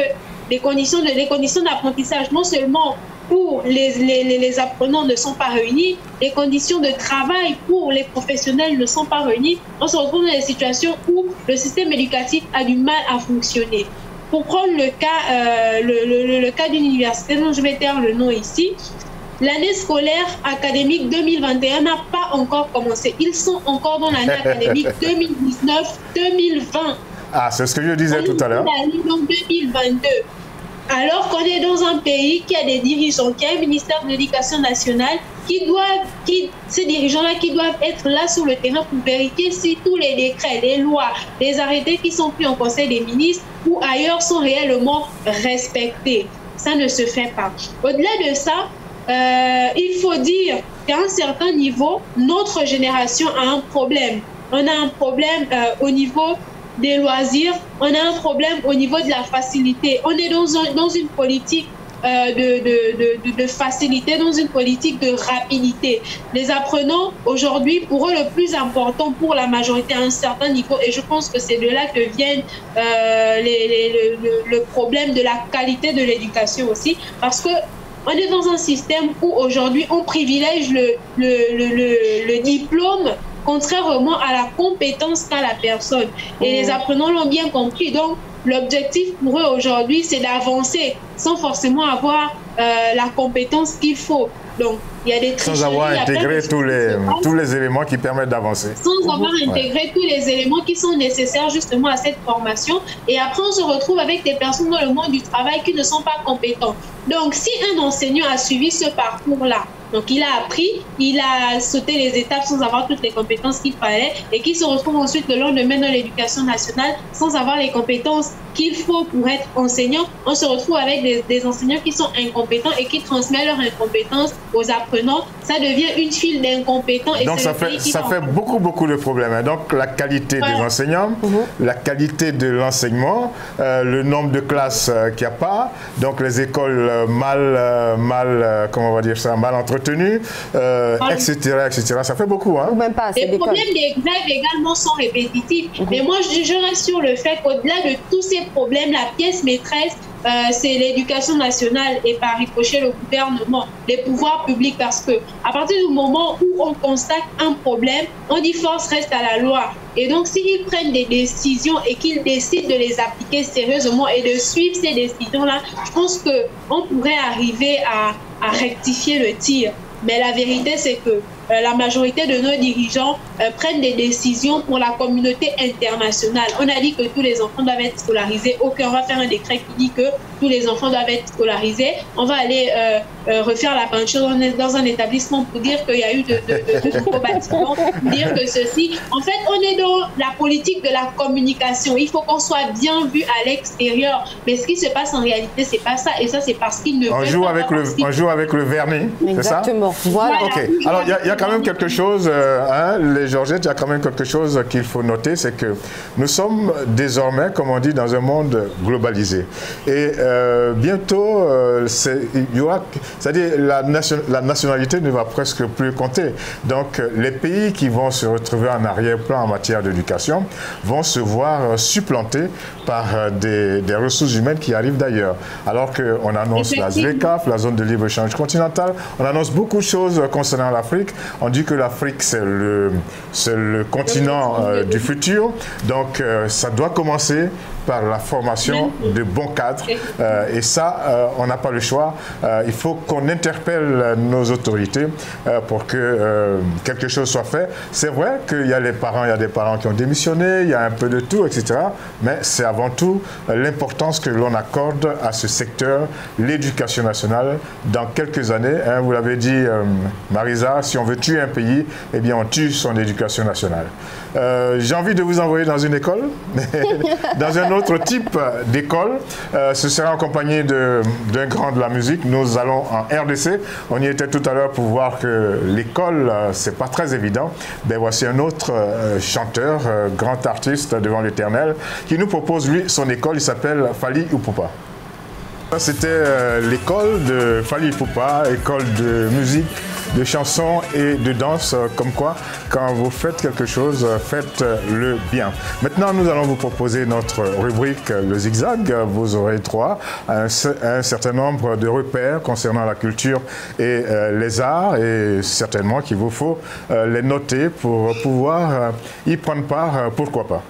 les conditions d'apprentissage, non seulement pour les apprenants ne sont pas réunies, les conditions de travail pour les professionnels ne sont pas réunies. On se retrouve dans des situations où le système éducatif a du mal à fonctionner. Pour prendre le cas d'une université dont je vais taire le nom ici, l'année scolaire académique 2021 n'a pas encore commencé. Ils sont encore dans l'année académique 2019-2020. Ah, c'est ce que je disais tout à l'heure. En 2022. Alors qu'on est dans un pays qui a des dirigeants, qui a un ministère de l'Éducation nationale, ces dirigeants-là qui doivent être là sur le terrain pour vérifier si tous les décrets, les lois, les arrêtés qui sont pris en Conseil des ministres ou ailleurs sont réellement respectés. Ça ne se fait pas. Au-delà de ça, il faut dire qu'à un certain niveau, notre génération a un problème. On a un problème au niveau des loisirs, on a un problème au niveau de la facilité. On est dans une politique de facilité, dans une politique de rapidité. Les apprenants, aujourd'hui, pour eux, le plus important pour la majorité à un certain niveau, et je pense que c'est de là que viennent le problème de la qualité de l'éducation aussi, parce que on est dans un système où aujourd'hui on privilège le diplôme contrairement à la compétence qu'a la personne. Et les apprenants l'ont bien compris. Donc, l'objectif pour eux aujourd'hui, c'est d'avancer sans forcément avoir la compétence qu'il faut. Donc, il y a des tricheries. Sans avoir intégré tous les éléments qui permettent d'avancer. Sans avoir intégré tous les éléments qui sont nécessaires justement à cette formation. Et après, on se retrouve avec des personnes dans le monde du travail qui ne sont pas compétentes. Donc, si un enseignant a suivi ce parcours-là, donc il a appris, il a sauté les étapes sans avoir toutes les compétences qu'il fallait et qui se retrouve ensuite le lendemain dans l'éducation nationale sans avoir les compétences qu'il faut pour être enseignant, on se retrouve avec des enseignants qui sont incompétents et qui transmettent leur incompétence aux apprenants. Ça devient une file d'incompétents. Donc ça fait beaucoup de problèmes. Donc la qualité des enseignants, la qualité de l'enseignement, le nombre de classes qu'il n'y a pas, donc les écoles mal entretenues, etc., etc. Ça fait beaucoup. Hein? Ou même pas assez. Les problèmes des grèves également sont répétitifs. Mais moi, je reste sur le fait qu'au-delà de tous ces problèmes, la pièce maîtresse, c'est l'éducation nationale et par ricochet le gouvernement, les pouvoirs publics, parce que à partir du moment où on constate un problème, on dit force reste à la loi. Et donc s'ils prennent des décisions et qu'ils décident de les appliquer sérieusement et de suivre ces décisions-là, je pense qu'on pourrait arriver à rectifier le tir. Mais la vérité, c'est que la majorité de nos dirigeants prennent des décisions pour la communauté internationale. On a dit que tous les enfants doivent être scolarisés. Ok, on va faire un décret qui dit que tous les enfants doivent être scolarisés. On va aller refaire la peinture dans un établissement pour dire qu'il y a eu de nouveaux bâtiments, pour dire que ceci. En fait, on est dans la politique de la communication. Il faut qu'on soit bien vu à l'extérieur. Mais ce qui se passe en réalité, c'est pas ça. Et ça, c'est parce qu'ils ne on joue avec le vernis, c'est ça? Exactement. Voilà. Ok. Alors, il y a quand même quelque chose, les Georgettes, il y a quand même quelque chose qu'il faut noter, c'est que nous sommes désormais, comme on dit, dans un monde globalisé. Et bientôt, c'est-à-dire la nationalité ne va presque plus compter. Donc, les pays qui vont se retrouver en arrière-plan en matière d'éducation vont se voir supplantés par des ressources humaines qui arrivent d'ailleurs. Alors qu'on annonce la ZLECAf, la zone de libre-échange continentale, on annonce beaucoup de choses concernant l'Afrique. On dit que l'Afrique, c'est le continent du futur. Donc, ça doit commencer par la formation de bons cadres. Et ça, on n'a pas le choix. Il faut qu'on interpelle nos autorités pour que quelque chose soit fait. C'est vrai qu'il y a des parents qui ont démissionné, il y a un peu de tout, etc. Mais c'est avant tout l'importance que l'on accorde à ce secteur, l'éducation nationale. Dans quelques années, hein, vous l'avez dit, Marisa, si on veut tuer un pays, eh bien on tue son éducation nationale. J'ai envie de vous envoyer dans une école, dans un autre type d'école. Ce sera en compagnie d'un grand de la musique. Nous allons en RDC. On y était tout à l'heure pour voir que l'école, c'est pas très évident. Ben, voici un autre chanteur, grand artiste devant l'Éternel, qui nous propose, lui, son école. Il s'appelle Fally Ipupa. C'était l'école de Fally Ipupa, école de musique, de chansons et de danse, comme quoi, quand vous faites quelque chose, faites-le bien. Maintenant, nous allons vous proposer notre rubrique Le Zigzag. Vous aurez droit à un certain nombre de repères concernant la culture et les arts, et certainement qu'il vous faut les noter pour pouvoir y prendre part, pourquoi pas.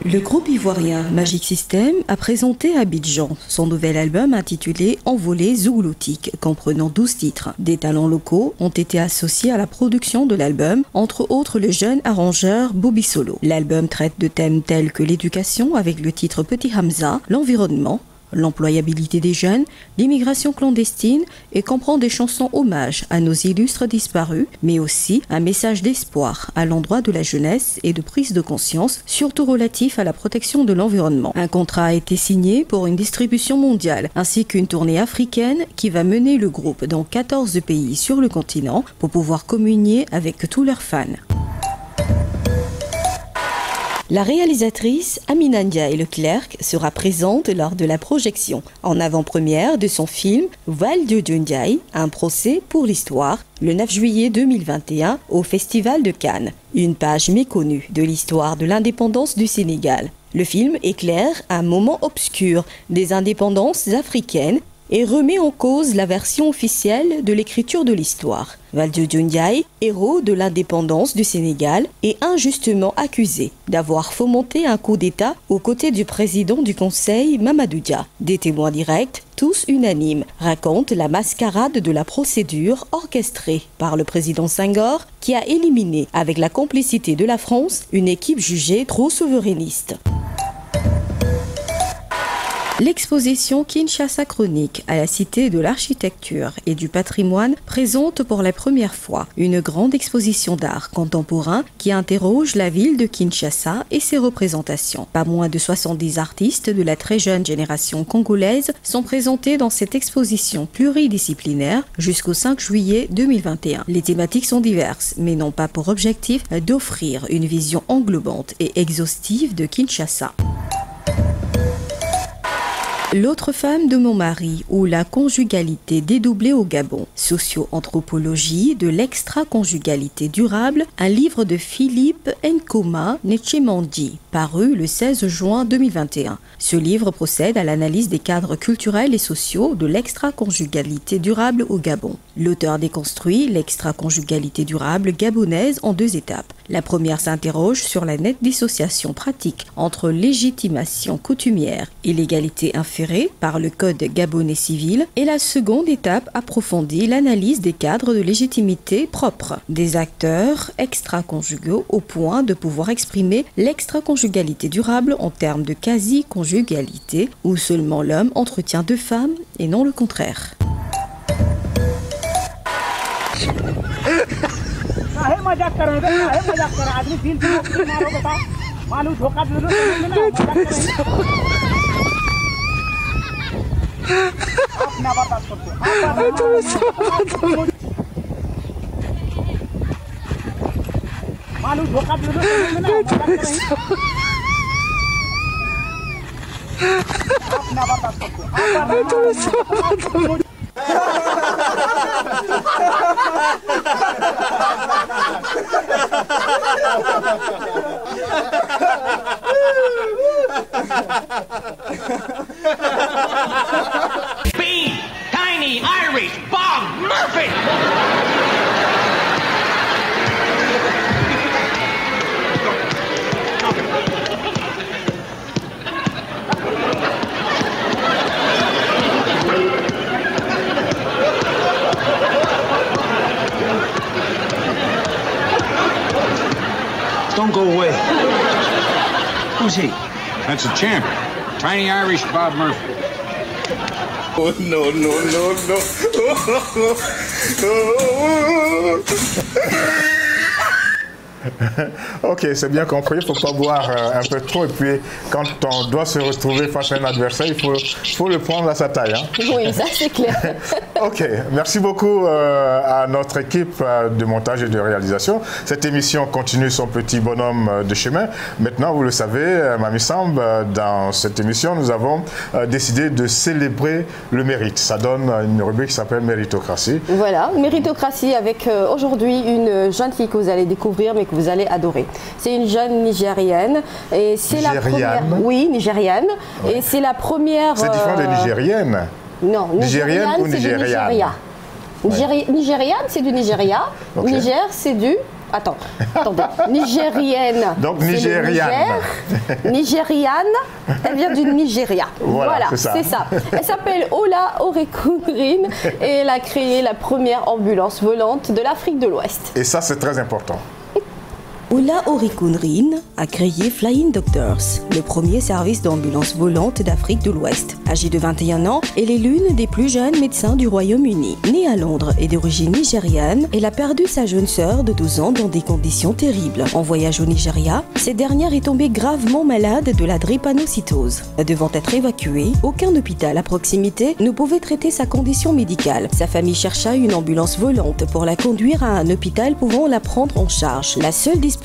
Le groupe ivoirien Magic System a présenté à Abidjan son nouvel album intitulé Envolée zougloutique, comprenant 12 titres. Des talents locaux ont été associés à la production de l'album, entre autres le jeune arrangeur Bobby Solo. L'album traite de thèmes tels que l'éducation avec le titre Petit Hamza, l'environnement, l'employabilité des jeunes, l'immigration clandestine et comprend des chansons hommages à nos illustres disparus, mais aussi un message d'espoir à l'endroit de la jeunesse et de prise de conscience, surtout relatif à la protection de l'environnement. Un contrat a été signé pour une distribution mondiale, ainsi qu'une tournée africaine qui va mener le groupe dans 14 pays sur le continent pour pouvoir communier avec tous leurs fans. La réalisatrice Amina Ndiaye Leclerc sera présente lors de la projection en avant-première de son film Valdiodio Ndiaye, un procès pour l'histoire, le 9 juillet 2021 au Festival de Cannes. Une page méconnue de l'histoire de l'indépendance du Sénégal. Le film éclaire un moment obscur des indépendances africaines et remet en cause la version officielle de l'écriture de l'histoire. Valdiodio Ndiaye, héros de l'indépendance du Sénégal, est injustement accusé d'avoir fomenté un coup d'État aux côtés du président du Conseil, Mamadou Dia. Des témoins directs, tous unanimes, racontent la mascarade de la procédure orchestrée par le président Senghor, qui a éliminé, avec la complicité de la France, une équipe jugée trop souverainiste. L'exposition Kinshasa Chronique à la Cité de l'Architecture et du Patrimoine présente pour la première fois une grande exposition d'art contemporain qui interroge la ville de Kinshasa et ses représentations. Pas moins de 70 artistes de la très jeune génération congolaise sont présentés dans cette exposition pluridisciplinaire jusqu'au 5 juillet 2021. Les thématiques sont diverses, mais n'ont pas pour objectif d'offrir une vision englobante et exhaustive de Kinshasa. L'autre femme de mon mari ou la conjugalité dédoublée au Gabon, socio-anthropologie de l'extra-conjugalité durable, un livre de Philippe Nkoma Netchemandi, paru le 16 juin 2021. Ce livre procède à l'analyse des cadres culturels et sociaux de l'extra-conjugalité durable au Gabon. L'auteur déconstruit l'extra-conjugalité durable gabonaise en 2 étapes. La première s'interroge sur la nette dissociation pratique entre légitimation coutumière et l'égalité inférieure par le code gabonais civil, et la seconde étape approfondit l'analyse des cadres de légitimité propres des acteurs extra-conjugaux au point de pouvoir exprimer l'extra-conjugalité durable en termes de quasi-conjugalité où seulement l'homme entretient 2 femmes et non le contraire. Bean, Tiny, Irish, Bob, Murphy! Don't go away. Who's he? That's a champ. Tiny Irish Bob Murphy. Oh, no, no, no, no. Ok, c'est bien compris. Il ne faut pas boire un peu trop. Et puis, quand on doit se retrouver face à un adversaire, il faut le prendre à sa taille. Hein. Oui, ça c'est clair. Ok, merci beaucoup à notre équipe de montage et de réalisation. Cette émission continue son petit bonhomme de chemin. Maintenant, vous le savez, Mamie Samb, dans cette émission, nous avons décidé de célébrer le mérite. Ça donne une rubrique qui s'appelle Méritocratie. Voilà, Méritocratie avec aujourd'hui une jeune fille que vous allez découvrir, mais que vous allez adorer. C'est une jeune Nigérienne et c'est la première. Oui, Nigérienne. Ouais. Et c'est la première. C'est différent de Nigérienne. Non, Nigérienne ou Nigériane. Nigériane, c'est du Nigeria. Okay. Niger, c'est du. Attendez. Nigérienne. Donc nigériane. Nigériane, elle vient du Nigeria. Voilà, c'est ça. Elle s'appelle Ola Orekunrin et elle a créé la première ambulance volante de l'Afrique de l'Ouest. Et ça, c'est très important. Ola Orekunrin a créé Flying Doctors, le premier service d'ambulance volante d'Afrique de l'Ouest. Âgée de 21 ans, elle est l'une des plus jeunes médecins du Royaume-Uni. Née à Londres et d'origine nigériane, elle a perdu sa jeune sœur de 12 ans dans des conditions terribles. En voyage au Nigeria, cette dernière est tombée gravement malade de la drépanocytose. Devant être évacuée, aucun hôpital à proximité ne pouvait traiter sa condition médicale. Sa famille chercha une ambulance volante pour la conduire à un hôpital pouvant la prendre en charge. La seule disponible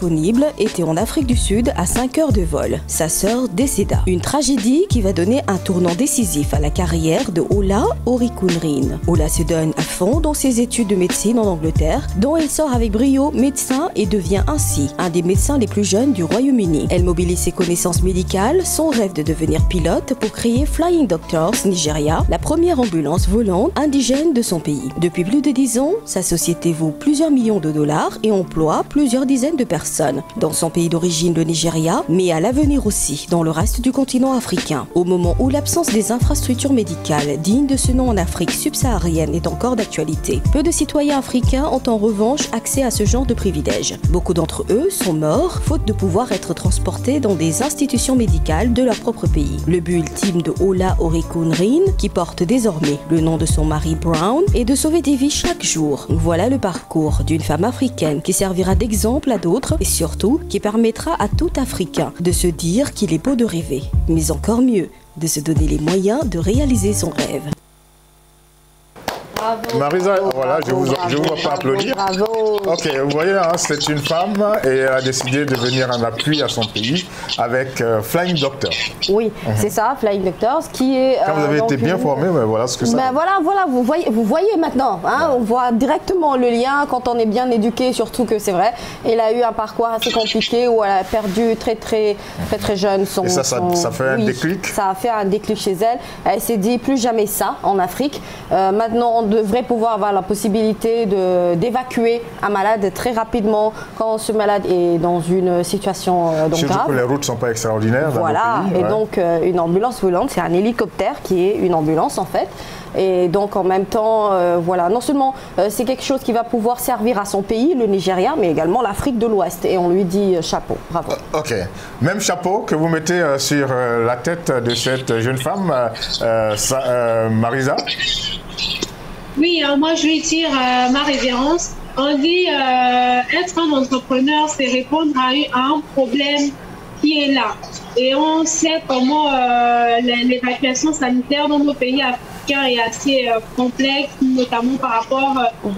était en Afrique du Sud à 5 heures de vol. Sa sœur décéda. Une tragédie qui va donner un tournant décisif à la carrière de Ola Orekunrin. Ola se donne à fond dans ses études de médecine en Angleterre, dont elle sort avec brio médecin et devient ainsi un des médecins les plus jeunes du Royaume-Uni. Elle mobilise ses connaissances médicales, son rêve de devenir pilote pour créer Flying Doctors Nigeria, la première ambulance volante indigène de son pays. Depuis plus de 10 ans, sa société vaut plusieurs millions de dollars et emploie plusieurs dizaines de personnes dans son pays d'origine, le Nigeria, mais à l'avenir aussi dans le reste du continent africain. Au moment où l'absence des infrastructures médicales dignes de ce nom en Afrique subsaharienne est encore d'actualité, peu de citoyens africains ont en revanche accès à ce genre de privilèges. Beaucoup d'entre eux sont morts faute de pouvoir être transportés dans des institutions médicales de leur propre pays. Le but ultime de Ola Orekunrin, qui porte désormais le nom de son mari Brown, est de sauver des vies chaque jour. Voilà le parcours d'une femme africaine qui servira d'exemple à d'autres et surtout qui permettra à tout Africain de se dire qu'il est beau de rêver, mais encore mieux, de se donner les moyens de réaliser son rêve. Bravo, Marisa, voilà, je ne vous vois pas applaudir. Bravo. Ok, vous voyez, hein, c'est une femme et elle a décidé de venir en appui à son pays avec Flying Doctors. Oui, c'est ça, Flying Doctors, qui est... Quand vous avez été bien formé, mais voilà ce que ça... Voilà, vous voyez maintenant, hein, on voit directement le lien quand on est bien éduqué, surtout que c'est vrai. Elle a eu un parcours assez compliqué où elle a perdu très jeune son... Et ça fait un déclic. Ça a fait un déclic chez elle. Elle s'est dit plus jamais ça en Afrique. Maintenant, on devrait pouvoir avoir la possibilité d'évacuer un malade très rapidement quand ce malade est dans une situation grave. Surtout que les routes ne sont pas extraordinaires dans nos pays. Et donc une ambulance volante, c'est un hélicoptère qui est une ambulance en fait. Et donc en même temps, voilà, non seulement c'est quelque chose qui va pouvoir servir à son pays, le Nigeria, mais également l'Afrique de l'Ouest. Et on lui dit chapeau, bravo. Ok, même chapeau que vous mettez sur la tête de cette jeune femme, Marisa. Oui, moi je lui tire ma révérence. On dit être un entrepreneur, c'est répondre à un problème qui est là. Et on sait comment l'évacuation sanitaire dans nos pays africains est assez complexe, notamment par rapport aux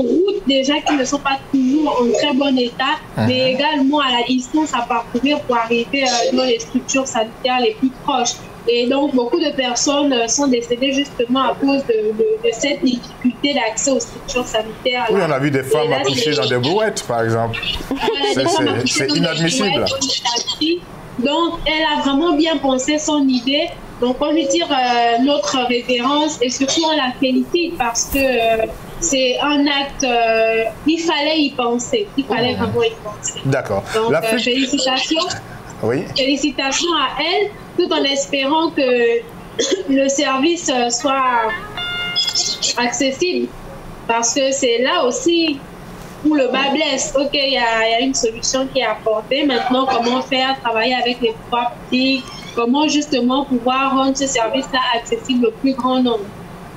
routes déjà qui ne sont pas toujours en très bon état, mais également à la distance à parcourir pour arriver dans les structures sanitaires les plus proches. Et donc, beaucoup de personnes sont décédées justement à cause de cette difficulté d'accès aux structures sanitaires. Oui, on a vu des femmes accoucher dans des brouettes, par exemple. C'est inadmissible. Donc, elle a vraiment bien pensé son idée. Donc, on lui tire notre référence et surtout on la félicite parce que c'est un acte, il fallait y penser. Il fallait vraiment y penser. D'accord. Donc, félicitations. Oui. Félicitations à elle, tout en espérant que le service soit accessible. Parce que c'est là aussi où le bas blesse. Ok, il y a une solution qui est apportée. Maintenant, comment faire, travailler avec les pouvoirs publics, comment justement pouvoir rendre ce service-là accessible au plus grand nombre.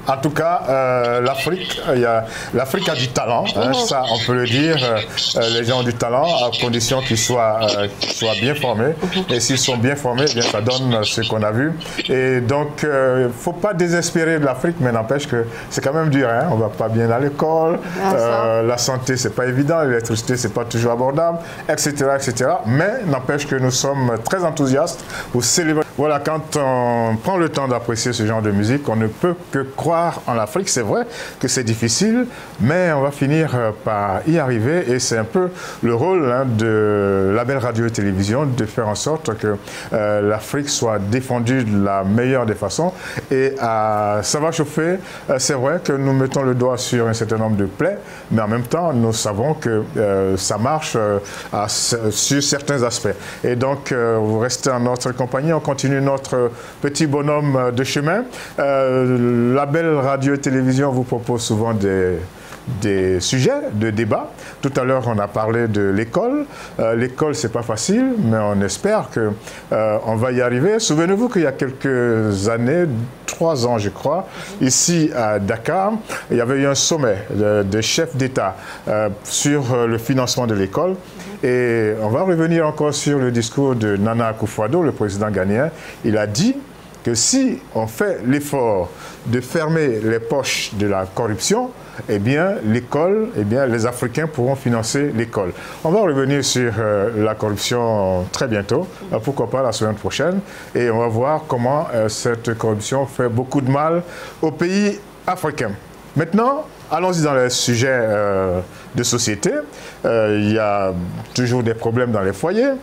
En tout cas, l'Afrique a du talent, hein, ça on peut le dire. Les gens ont du talent à condition qu'ils soient bien formés. Et s'ils sont bien formés, eh bien, ça donne ce qu'on a vu. Et donc, il ne faut pas désespérer de l'Afrique, mais n'empêche que c'est quand même dur. Hein, on ne va pas bien à l'école, la santé, c'est pas évident, l'électricité, c'est pas toujours abordable, etc., etc. Mais n'empêche que nous sommes très enthousiastes pour célébrer. Voilà, quand on prend le temps d'apprécier ce genre de musique, on ne peut que croire en l'Afrique. C'est vrai que c'est difficile, mais on va finir par y arriver. Et c'est un peu le rôle, hein, de la belle radio et télévision de faire en sorte que l'Afrique soit défendue de la meilleure des façons. Et ça va chauffer. C'est vrai que nous mettons le doigt sur un certain nombre de plaies, mais en même temps, nous savons que ça marche sur certains aspects. Et donc, vous restez en notre compagnie. On continue notre petit bonhomme de chemin. La belle radio et télévision vous propose souvent des sujets de débat. Tout à l'heure, on a parlé de l'école. L'école, c'est pas facile, mais on espère qu'on va y arriver. Souvenez-vous qu'il y a quelques années, 3 ans, je crois, ici à Dakar, il y avait eu un sommet de chefs d'État sur le financement de l'école. Et on va revenir encore sur le discours de Nana Akufo-Addo, le président ghanéen. Il a dit que si on fait l'effort de fermer les poches de la corruption, eh bien, l'école, eh bien, les Africains pourront financer l'école. On va revenir sur la corruption très bientôt, pourquoi pas la semaine prochaine, et on va voir comment cette corruption fait beaucoup de mal aux pays africains. Maintenant, allons-y dans les sujets de société. Il y a toujours des problèmes dans les foyers.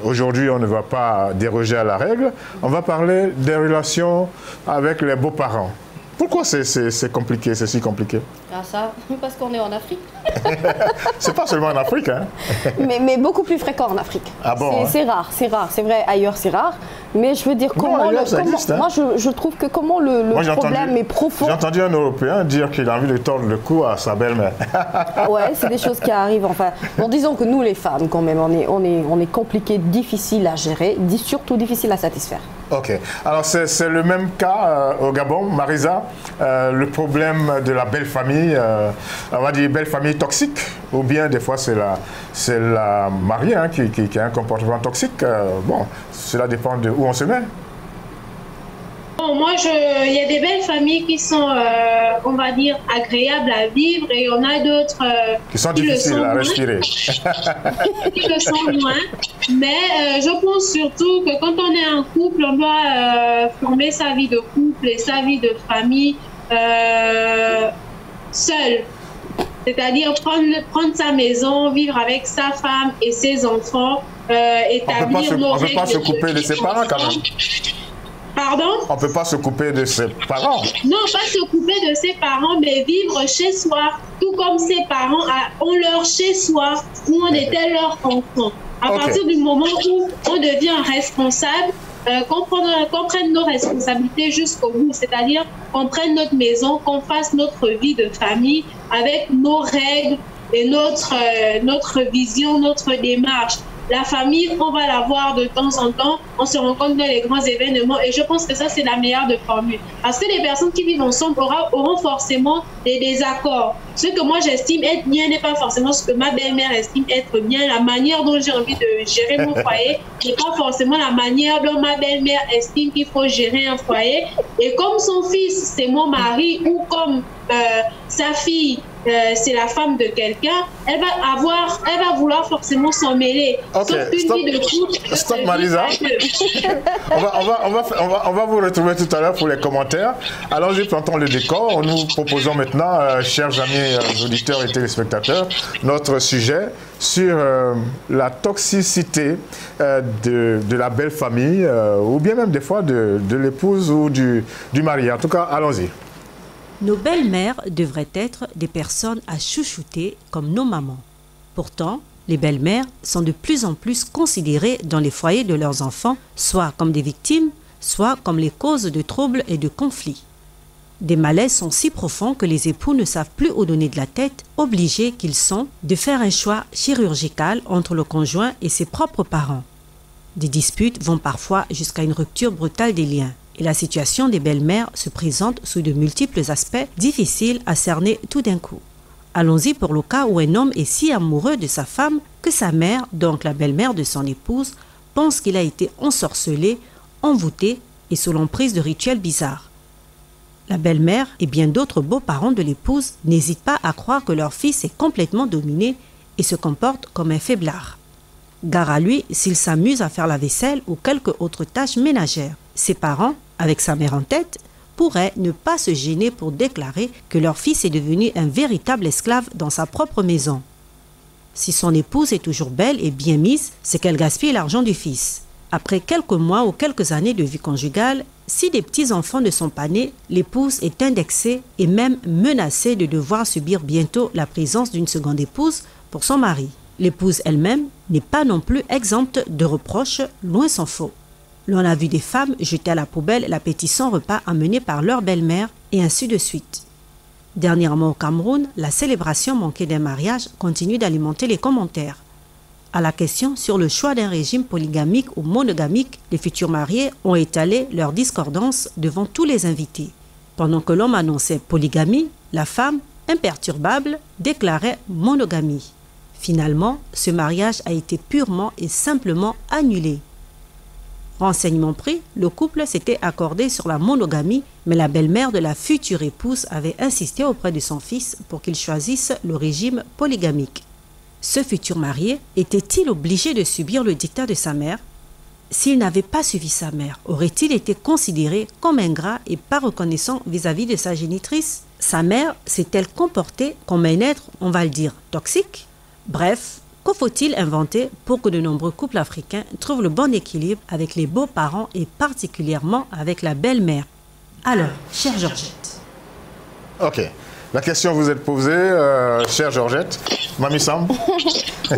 Aujourd'hui, on ne va pas déroger à la règle. On va parler des relations avec les beaux-parents. Pourquoi c'est compliqué, c'est si compliqué? Ah ça, parce qu'on est en Afrique. C'est pas seulement en Afrique, hein. mais beaucoup plus fréquent en Afrique. Ah bon, c'est rare, c'est rare. C'est vrai, ailleurs c'est rare. Mais je veux dire, comment existe, hein. Moi, je trouve que comment le problème est profond. J'ai entendu un Européen dire qu'il a envie de tordre le cou à sa belle-mère. Ouais, c'est des choses qui arrivent. Enfin, bon, disons que nous, les femmes, quand même, on est compliqués, difficiles à gérer, surtout difficiles à satisfaire. Ok. Alors, c'est le même cas au Gabon, Marisa, le problème de la belle famille, on va dire belle famille toxique, ou bien des fois c'est la mariée, hein, qui a un comportement toxique. Bon, cela dépend de où on se met. Bon, moi, il y a des belles familles qui sont, on va dire, agréables à vivre, et on a d'autres qui sont difficiles à respirer. Qui le sont moins. Mais je pense surtout que quand on est en couple, on doit former sa vie de couple et sa vie de famille seul. C'est-à-dire prendre sa maison, vivre avec sa femme et ses enfants, établir nos règles. On ne peut pas se couper de ses parents quand même. Pardon? On ne peut pas se couper de ses parents. Non, pas se couper de ses parents, mais vivre chez soi, tout comme ses parents ont leur chez soi, où on était leur enfant. À partir du moment où on devient responsable, qu'on prenne nos responsabilités jusqu'au bout, c'est-à-dire qu'on prenne notre maison, qu'on fasse notre vie de famille avec nos règles et notre vision, notre démarche. La famille, on va la voir de temps en temps, on se rencontre dans les grands événements, et je pense que ça, c'est la meilleure de formules. Parce que les personnes qui vivent ensemble auront forcément des désaccords. Ce que moi j'estime être bien n'est pas forcément ce que ma belle-mère estime être bien. La manière dont j'ai envie de gérer mon foyer n'est pas forcément la manière dont ma belle-mère estime qu'il faut gérer un foyer. Et comme son fils, c'est mon mari, ou comme sa fille, c'est la femme de quelqu'un, elle va vouloir forcément s'en mêler. Ok, stop Marisa. on va vous retrouver tout à l'heure pour les commentaires. Allons-y, plantons le décor. Nous proposons maintenant, chers amis auditeurs et téléspectateurs, notre sujet sur la toxicité de la belle famille, ou bien même des fois de l'épouse ou du mari. En tout cas, allons-y. Nos belles-mères devraient être des personnes à chouchouter comme nos mamans. Pourtant, les belles-mères sont de plus en plus considérées dans les foyers de leurs enfants, soit comme des victimes, soit comme les causes de troubles et de conflits. Des malaises sont si profonds que les époux ne savent plus où donner de la tête, obligés qu'ils sont de faire un choix chirurgical entre le conjoint et ses propres parents. Des disputes vont parfois jusqu'à une rupture brutale des liens. Et la situation des belles-mères se présente sous de multiples aspects difficiles à cerner tout d'un coup. Allons-y pour le cas où un homme est si amoureux de sa femme que sa mère, donc la belle-mère de son épouse, pense qu'il a été ensorcelé, envoûté et sous l'emprise de rituels bizarres. La belle-mère et bien d'autres beaux-parents de l'épouse n'hésitent pas à croire que leur fils est complètement dominé et se comporte comme un faiblard. Gare à lui s'il s'amuse à faire la vaisselle ou quelques autres tâches ménagères. Ses parents, avec sa mère en tête, pourraient ne pas se gêner pour déclarer que leur fils est devenu un véritable esclave dans sa propre maison. Si son épouse est toujours belle et bien mise, c'est qu'elle gaspille l'argent du fils. Après quelques mois ou quelques années de vie conjugale, si des petits-enfants ne sont pas nés, l'épouse est indexée et même menacée de devoir subir bientôt la présence d'une seconde épouse pour son mari. L'épouse elle-même n'est pas non plus exempte de reproches, loin s'en faut. L'on a vu des femmes jeter à la poubelle l'appétissant repas amené par leur belle-mère et ainsi de suite. Dernièrement au Cameroun, la célébration manquée d'un mariage continue d'alimenter les commentaires. À la question sur le choix d'un régime polygamique ou monogamique, les futurs mariés ont étalé leur discordance devant tous les invités. Pendant que l'homme annonçait polygamie, la femme, imperturbable, déclarait monogamie. Finalement, ce mariage a été purement et simplement annulé. Renseignement pris, le couple s'était accordé sur la monogamie, mais la belle-mère de la future épouse avait insisté auprès de son fils pour qu'il choisisse le régime polygamique. Ce futur marié était-il obligé de subir le dictat de sa mère? S'il n'avait pas suivi sa mère, aurait-il été considéré comme ingrat et pas reconnaissant vis-à-vis de sa génitrice? Sa mère s'est-elle comportée comme un être, on va le dire, toxique? Bref, que faut-il inventer pour que de nombreux couples africains trouvent le bon équilibre avec les beaux-parents et particulièrement avec la belle-mère? Alors, chère Georgette. Ok. La question vous est posée, chère Georgette. Mamie Sam?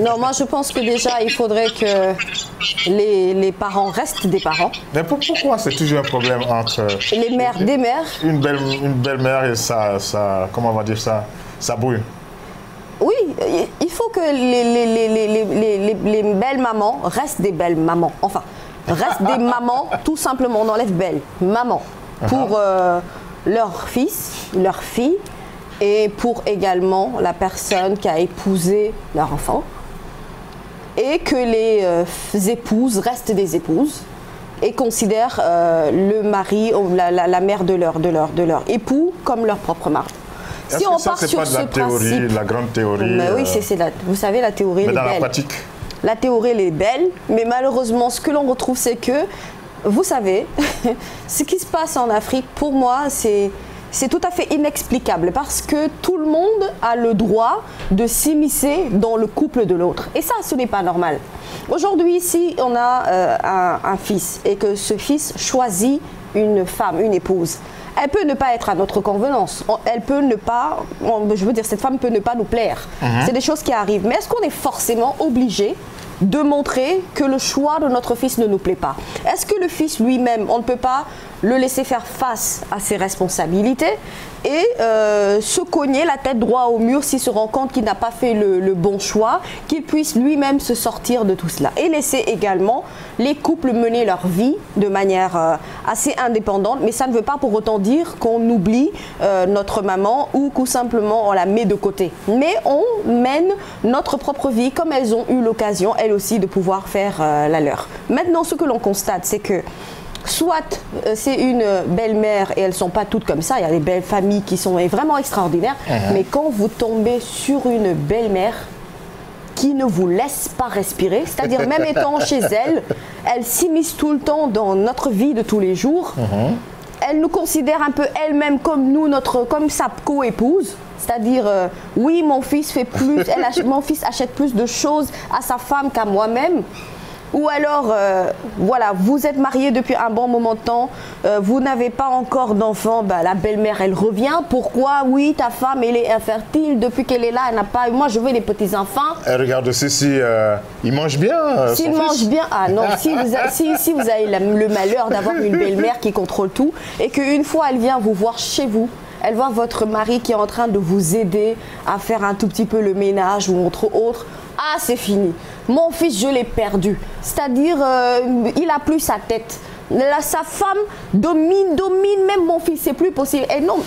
Non, moi je pense que déjà il faudrait que les parents restent des parents. Mais pourquoi c'est toujours un problème entre... Les mères des mères. Une belle-mère et sa, comment on va dire ça, sa brouille. Oui, il faut que les belles mamans restent des belles mamans. Enfin, restent des mamans, tout simplement, on enlève belle, maman, pour leur fils, leur fille, et pour également la personne qui a épousé leur enfant. Et que les épouses restent des épouses et considèrent le mari, la mère de leur époux comme leur propre mari. Si on part sur ce principe, la grande théorie. Mais oui, vous savez, la théorie est belle. Dans la pratique. La théorie elle est belle, mais malheureusement, ce que l'on retrouve, c'est que, vous savez, ce qui se passe en Afrique, pour moi, c'est tout à fait inexplicable parce que tout le monde a le droit de s'immiscer dans le couple de l'autre. Et ça, ce n'est pas normal. Aujourd'hui, si on a un fils et que ce fils choisit une femme, une épouse, elle peut ne pas être à notre convenance. Elle peut ne pas, je veux dire, cette femme peut ne pas nous plaire. C'est des choses qui arrivent. Mais est-ce qu'on est forcément obligé de montrer que le choix de notre fils ne nous plaît pas? Est-ce que le fils lui-même, on ne peut pas le laisser faire face à ses responsabilités et se cogner la tête droit au mur s'il se rend compte qu'il n'a pas fait le bon choix, qu'il puisse lui-même se sortir de tout cela et laisser également les couples mener leur vie de manière assez indépendante, mais ça ne veut pas pour autant dire qu'on oublie notre maman ou tout simplement on la met de côté, mais on mène notre propre vie comme elles ont eu l'occasion elles aussi de pouvoir faire la leur. Maintenant, ce que l'on constate, c'est que soit c'est une belle-mère et elles ne sont pas toutes comme ça, il y a des belles familles qui sont vraiment extraordinaires, mais quand vous tombez sur une belle-mère qui ne vous laisse pas respirer, c'est-à-dire même étant chez elle, elle s'immisce tout le temps dans notre vie de tous les jours, elle nous considère un peu elle-même comme nous, comme sa co-épouse, c'est-à-dire oui mon fils fait plus, mon fils achète plus de choses à sa femme qu'à moi-même. Ou alors, voilà, vous êtes mariés depuis un bon moment de temps, vous n'avez pas encore d'enfant, bah, la belle-mère, elle revient. Pourquoi? Oui, ta femme, elle est infertile, depuis qu'elle est là, elle n'a pas... Moi, je veux des petits-enfants. Regarde aussi si il mange bien. S'il mange bien, ah non, si vous avez le malheur d'avoir une belle-mère qui contrôle tout, et qu'une fois, elle vient vous voir chez vous, elle voit votre mari qui est en train de vous aider à faire un tout petit peu le ménage ou entre autres, ah, c'est fini. Mon fils, je l'ai perdu. C'est-à-dire, il n'a plus sa tête. sa femme domine même mon fils, c'est plus possible. Et non,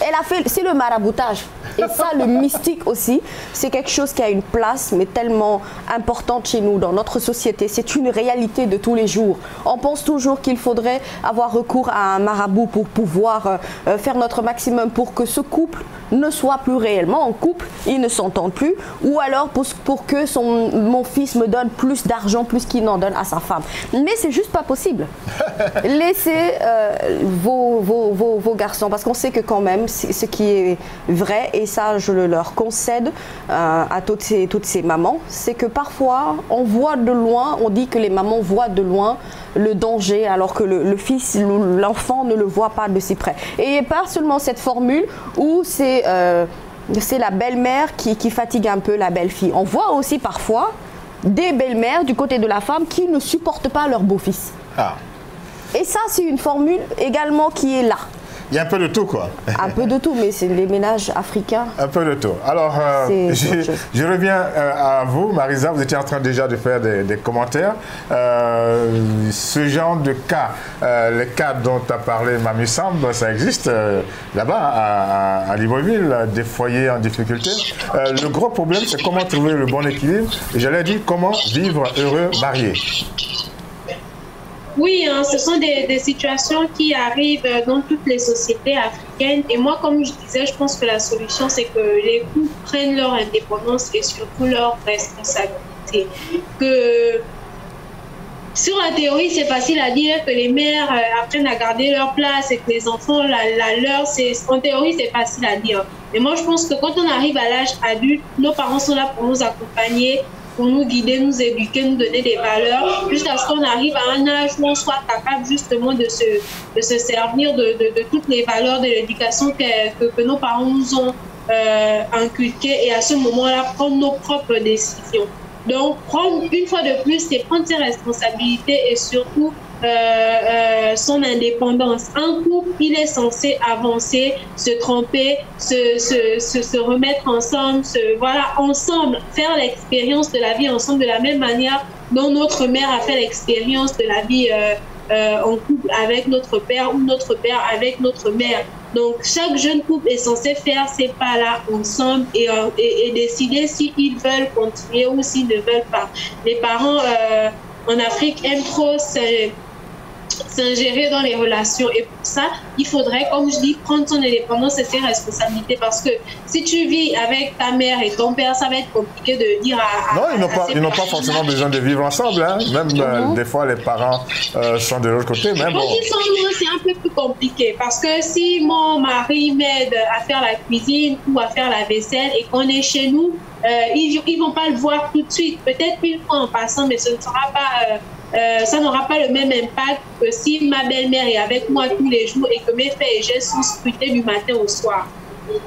c'est le maraboutage. Et ça, le mystique aussi, c'est quelque chose qui a une place, mais tellement importante chez nous, dans notre société. C'est une réalité de tous les jours. On pense toujours qu'il faudrait avoir recours à un marabout pour pouvoir faire notre maximum pour que ce couple ne soit plus réellement en couple, ils ne s'entendent plus, ou alors pour que mon fils me donne plus d'argent, plus qu'il n'en donne à sa femme. Mais c'est juste pas possible. Laissez vos garçons, parce qu'on sait que quand même, ce qui est vrai, et ça je le leur concède à toutes ces mamans, c'est que parfois on voit de loin, on dit que les mamans voient de loin le danger, alors que le fils, l'enfant ne le voit pas de si près. Et pas seulement cette formule où c'est la belle-mère qui fatigue un peu la belle-fille. On voit aussi parfois des belles-mères du côté de la femme qui ne supportent pas leur beau-fils. Ah. Et ça, c'est une formule également qui est là. Il y a un peu de tout, quoi. Un peu de tout, mais c'est les ménages africains. Un peu de tout. Alors, je reviens à vous, Marisa. Vous étiez en train déjà de faire des commentaires. Ce genre de cas, les cas dont a parlé Mamie Samb, ça existe là-bas, à Libreville, des foyers en difficulté. Le gros problème, c'est comment trouver le bon équilibre. Et j'allais dire, comment vivre heureux marié. Oui, hein, ce sont des situations qui arrivent dans toutes les sociétés africaines. Et moi, comme je disais, je pense que la solution, c'est que les couples prennent leur indépendance et surtout leur responsabilité. Que sur la théorie, c'est facile à dire que les mères apprennent à garder leur place et que les enfants, la leur, en théorie, c'est facile à dire. Mais moi, je pense que quand on arrive à l'âge adulte, nos parents sont là pour nous accompagner, pour nous guider, nous éduquer, nous donner des valeurs, jusqu'à ce qu'on arrive à un âge où on soit capable justement de se servir de toutes les valeurs de l'éducation que nos parents nous ont inculquées, et à ce moment-là, prendre nos propres décisions. Donc, une fois de plus, c'est prendre ses responsabilités et surtout son indépendance. Un couple, il est censé avancer, se tromper, se remettre ensemble, ensemble, faire l'expérience de la vie ensemble de la même manière dont notre mère a fait l'expérience de la vie en couple avec notre père ou notre père avec notre mère. Donc, chaque jeune couple est censé faire ces pas-là ensemble et décider s'ils veulent continuer ou s'ils ne veulent pas. Les parents en Afrique aiment trop s'ingérer dans les relations, et pour ça, il faudrait, comme je dis, prendre son indépendance et ses responsabilités, parce que si tu vis avec ta mère et ton père, ça va être compliqué de dire non, ils n'ont pas forcément besoin de vivre ensemble, hein. Même des fois les parents sont de l'autre côté. Même quand ils sont loin, c'est un peu plus compliqué, parce que si mon mari m'aide à faire la cuisine ou à faire la vaisselle et qu'on est chez nous, ils ne vont pas le voir tout de suite, peut-être une fois en passant, mais ce ne sera pas ça n'aura pas le même impact que si ma belle-mère est avec moi tous les jours et que mes faits et gestes sont scrutés du matin au soir.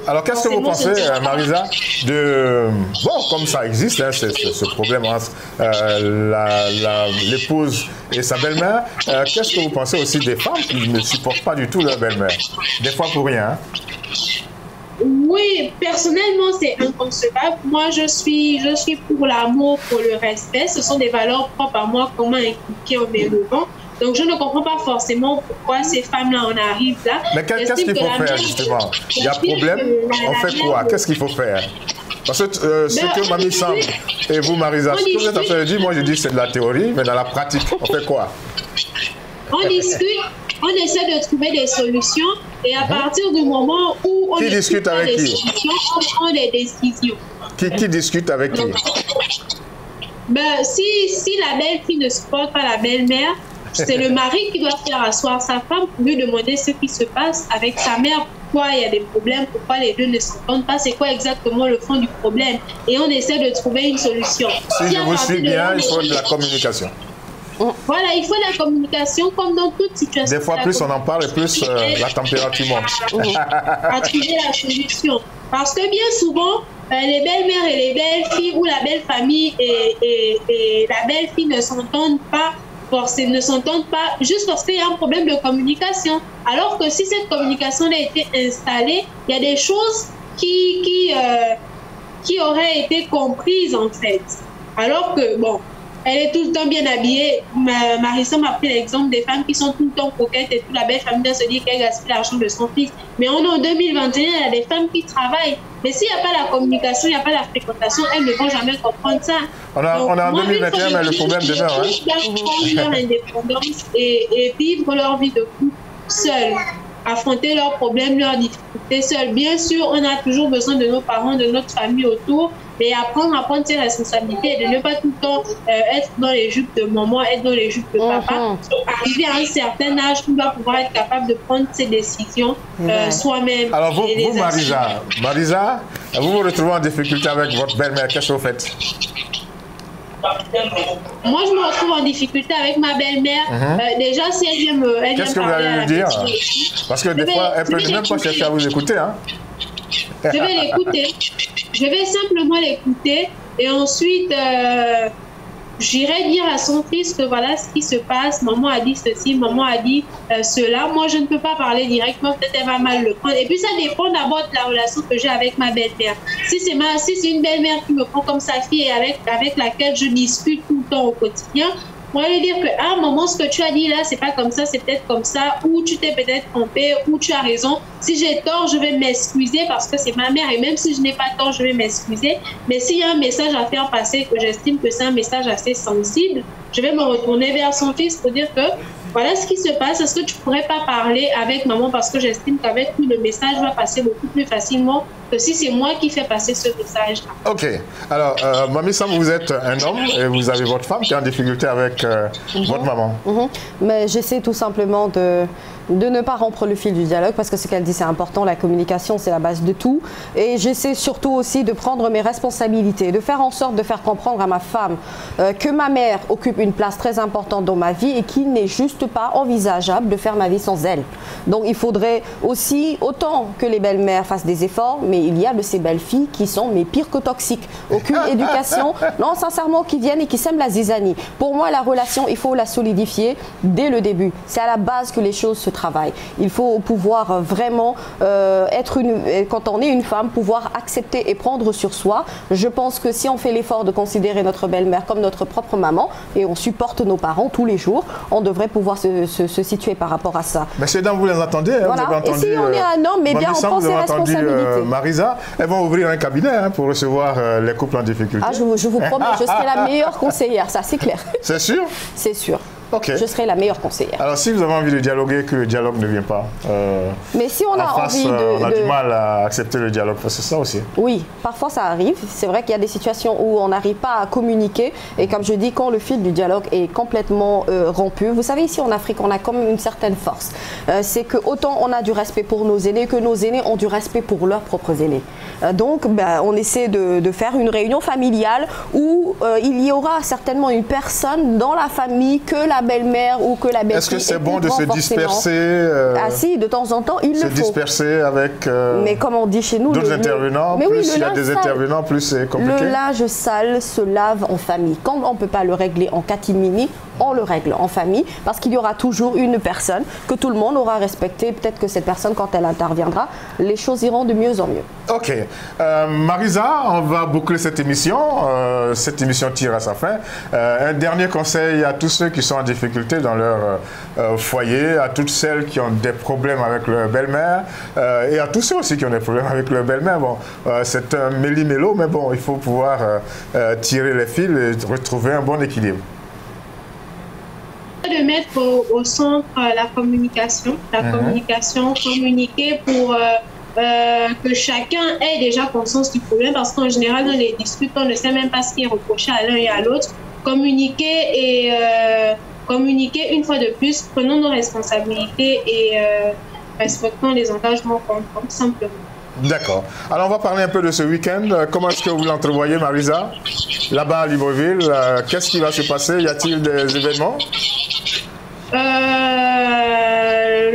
Alors, qu'est-ce que vous pensez, Marisa, bon, comme ça existe, hein, ce problème entre l'épouse et sa belle-mère, qu'est-ce que vous pensez aussi des femmes qui ne supportent pas du tout leur belle-mère? Des fois pour rien, hein? Oui, personnellement, c'est inconcevable. Moi, je suis pour l'amour, pour le respect. Ce sont des valeurs propres à moi qu'on m'a inculquées en m'élevant. Donc, je ne comprends pas forcément pourquoi ces femmes-là en arrivent là. Mais qu'est-ce qu'il faut faire, justement? Il y a problème, on fait quoi? Qu'est-ce qu'il faut faire? Parce que ce que Mamie Samb et vous, Marisa, ce que vous êtes en train de dire, moi je dis c'est de la théorie, mais dans la pratique, on fait quoi? On discute, on essaie de trouver des solutions, et à partir du moment où on discute avec qui? On prend des décisions. Qui discute avec qui? Si la belle-fille ne supporte pas la belle-mère, c'est le mari qui doit faire asseoir sa femme pour lui demander ce qui se passe avec sa mère. Pourquoi il y a des problèmes, pourquoi les deux ne s'entendent pas, c'est quoi exactement le fond du problème, et on essaie de trouver une solution. Si je vous suis bien, il faut de la communication. Voilà, il faut de la communication comme dans toute situation. Des fois, plus on en parle, plus la température monte. À trouver la solution. Parce que bien souvent, les belles-mères et les belles-filles ou la belle-famille et la belle-fille ne s'entendent pas juste parce qu'il y a un problème de communication. Alors que si cette communication a été installée, il y a des choses qui auraient été comprises en fait. Alors que, bon, elle est tout le temps bien habillée. Marissa m'a pris l'exemple des femmes qui sont tout le temps coquettes et toute la belle famille vient se dire qu'elle gaspille l'argent de son fils. Mais on est en 2021, il y a des femmes qui travaillent. Mais s'il n'y a pas la communication, il n'y a pas la fréquentation, elles ne vont jamais comprendre ça. On est en 2021, mais le problème demeure. Prendre leur indépendance et vivre leur vie de couple seuls. Affronter leurs problèmes, leurs difficultés seuls. Bien sûr, on a toujours besoin de nos parents, de notre famille autour, mais apprendre à prendre ses responsabilités et de ne pas tout le temps être dans les jupes de maman, être dans les jupes de papa. Arriver à un certain âge, on doit pouvoir être capable de prendre ses décisions soi-même. Alors vous Marisa, vous vous retrouvez en difficulté avec votre belle-mère, qu'est-ce que vous faites? Moi, je me retrouve en difficulté avec ma belle-mère. Déjà, si elle vient me... Qu'est-ce que vous allez lui dire? Parce que des fois, elle peut même pas chercher à vous écouter. Hein? Je vais l'écouter. Je vais simplement l'écouter. Et ensuite, j'irai dire à son fils que voilà ce qui se passe. Maman a dit ceci, maman a dit cela. Moi, je ne peux pas parler directement. Peut-être elle va mal le prendre. Et puis, ça dépend d'abord de la relation que j'ai avec ma belle-mère. Si c'est une belle-mère qui me prend comme sa fille et avec laquelle je discute tout le temps au quotidien, moi, je vais dire que, ah, maman, ce que tu as dit là, c'est pas comme ça, c'est peut-être comme ça, ou tu t'es peut-être trompé, ou tu as raison. Si j'ai tort, je vais m'excuser parce que c'est ma mère, et même si je n'ai pas tort, je vais m'excuser. Mais s'il y a un message à faire passer, que j'estime que c'est un message assez sensible, je vais me retourner vers son fils pour dire que voilà ce qui se passe. Est-ce que tu pourrais pas parler avec maman parce que j'estime qu'avec lui, le message va passer beaucoup plus facilement que si c'est moi qui fais passer ce message-là. Ok. Alors, Mamie Sam, vous êtes un homme et vous avez votre femme qui est en difficulté avec votre maman. Mais j'essaie tout simplement de ne pas rompre le fil du dialogue parce que ce qu'elle dit, c'est important. La communication, c'est la base de tout. Et j'essaie surtout aussi de prendre mes responsabilités, de faire en sorte de faire comprendre à ma femme que ma mère occupe une place très importante dans ma vie et qu'il n'est juste pas envisageable de faire ma vie sans elle. Donc il faudrait aussi, autant que les belles-mères fassent des efforts, mais il y a de ces belles-filles qui sont mais pires que toxiques. Aucune éducation, non, sincèrement, qui viennent et qui sèment la zizanie. Pour moi, la relation, il faut la solidifier dès le début. C'est à la base que les choses se travaillent. Il faut pouvoir vraiment quand on est une femme, pouvoir accepter et prendre sur soi. Je pense que si on fait l'effort de considérer notre belle-mère comme notre propre maman et on supporte nos parents tous les jours, on devrait pouvoir se situer par rapport à ça. Mais ces dames, vous les entendez, hein, voilà. Vous avez entendu, et si on est un homme, eh bien on prend ses responsabilités. Marisa, elles vont ouvrir un cabinet pour recevoir les couples en difficulté. Ah, je vous promets, je serai la meilleure conseillère, ça c'est clair. C'est sûr? C'est sûr. Okay. Je serai la meilleure conseillère. Alors, si vous avez envie de dialoguer, que le dialogue ne vient pas. Mais si on a envie on a du mal à accepter le dialogue, c'est ça aussi. Oui, parfois ça arrive. C'est vrai qu'il y a des situations où on n'arrive pas à communiquer. Et comme je dis, quand le fil du dialogue est complètement rompu, vous savez, ici en Afrique, on a quand même une certaine force. C'est que autant on a du respect pour nos aînés, que nos aînés ont du respect pour leurs propres aînés. Donc, on essaie de faire une réunion familiale où il y aura certainement une personne dans la famille que la belle-mère ou que la belle-fille. Est-ce que c'est bon de se disperser Ah si, de temps en temps, il le faut. Se disperser avec mais comme on dit chez nous, d'autres intervenants, mais plus il y a des intervenants, plus c'est compliqué. Le linge sale se lave en famille. Quand on ne peut pas le régler en catimini, on le règle en famille parce qu'il y aura toujours une personne que tout le monde aura respectée. Peut-être que cette personne, quand elle interviendra, les choses iront de mieux en mieux. Ok. Marisa, on va boucler cette émission. Cette émission tire à sa fin. Un dernier conseil à tous ceux qui sont en difficulté dans leur foyer, à toutes celles qui ont des problèmes avec leur belle-mère et à tous ceux aussi qui ont des problèmes avec leur belle-mère. Bon, c'est un méli-mélo, mais bon, il faut pouvoir tirer les fils et retrouver un bon équilibre. De mettre au centre la communication, communiquer pour que chacun ait déjà conscience du problème, parce qu'en général, dans les disputes, on ne sait même pas ce qui est reproché à l'un et à l'autre. Communiquer une fois de plus, prenons nos responsabilités et respectons les engagements qu'on prend, simplement. D'accord. Alors, on va parler un peu de ce week-end. Comment est-ce que vous l'entrevoyez, Marisa? Là-bas à Libreville, qu'est-ce qui va se passer? Y a-t-il des événements?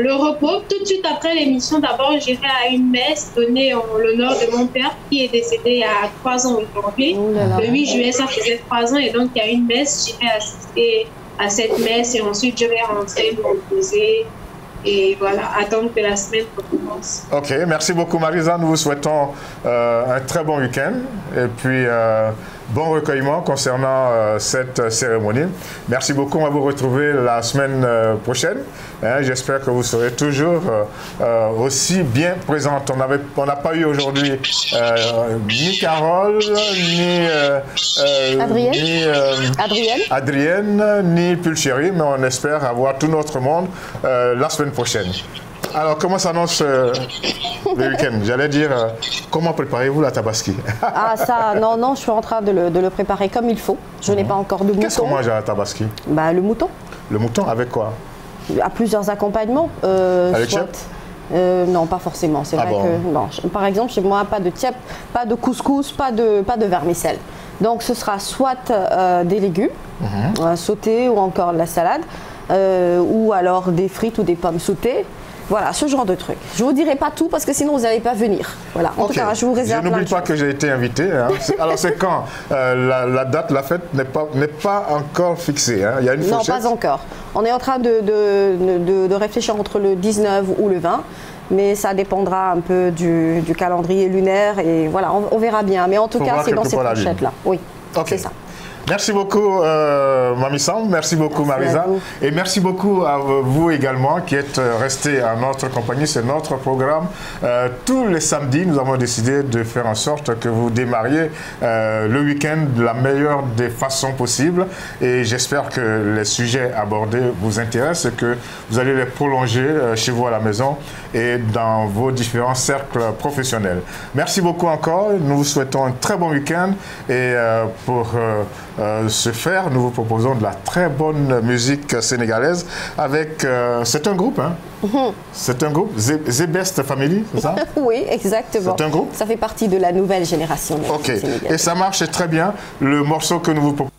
Le repos. Tout de suite après l'émission, d'abord, j'irai à une messe donnée en l'honneur de mon père qui est décédé il y a 3 ans aujourd'hui. Le 8 juillet, ça faisait 3 ans et donc il y a une messe. J'irai assister à cette messe et ensuite je vais rentrer, me reposer. Et voilà, attendre que la semaine recommence. Ok, merci beaucoup Marisa. Nous vous souhaitons un très bon week-end. Et puis, bon recueillement concernant cette cérémonie. Merci beaucoup, on va vous retrouver la semaine prochaine. Hein, j'espère que vous serez toujours aussi bien présente. On n'a pas eu aujourd'hui ni Carole, ni Adrienne, ni Pulchérie, mais on espère avoir tout notre monde la semaine prochaine. Alors, comment s'annonce le week-end? J'allais dire, comment préparez-vous la tabaski? Ah ça, non, je suis en train de le préparer comme il faut. Je n'ai pas encore de mouton. Qu'est-ce qu'on mange à la tabaski? Bah, le mouton. Le mouton, avec quoi? À plusieurs accompagnements. Avec chèvre? Non, pas forcément. C'est vrai que non. Par exemple, chez moi, pas de tiep, pas de couscous, pas de vermicelle. Donc, ce sera soit des légumes sautés ou encore de la salade, ou alors des frites ou des pommes sautées. Voilà, ce genre de truc. Je ne vous dirai pas tout parce que sinon vous n'allez pas venir. Voilà. En tout cas, je vous réserve. Je n'oublie pas que j'ai été invité. Hein. Alors c'est quand la date, la fête n'est pas encore fixée. Hein. Il y a une fourchette? Non, pas encore. On est en train de réfléchir entre le 19 ou le 20. Mais ça dépendra un peu du calendrier lunaire. Et voilà, on verra bien. Mais en tout cas, c'est dans cette fourchette-là. Oui, c'est ça. Merci beaucoup Mami Sam, merci beaucoup Marisa et merci beaucoup à vous également qui êtes restés à notre compagnie, c'est notre programme. Tous les samedis, nous avons décidé de faire en sorte que vous démarriez le week-end de la meilleure des façons possibles et j'espère que les sujets abordés vous intéressent et que vous allez les prolonger chez vous à la maison et dans vos différents cercles professionnels. Merci beaucoup encore, nous vous souhaitons un très bon week-end et pour ce faire, nous vous proposons de la très bonne musique sénégalaise avec, c'est un groupe, hein? C'est un groupe, The Best Family, c'est ça? Oui, exactement. C'est un groupe? Ça fait partie de la nouvelle génération. Ok, et ça marche très bien. Le morceau que nous vous proposons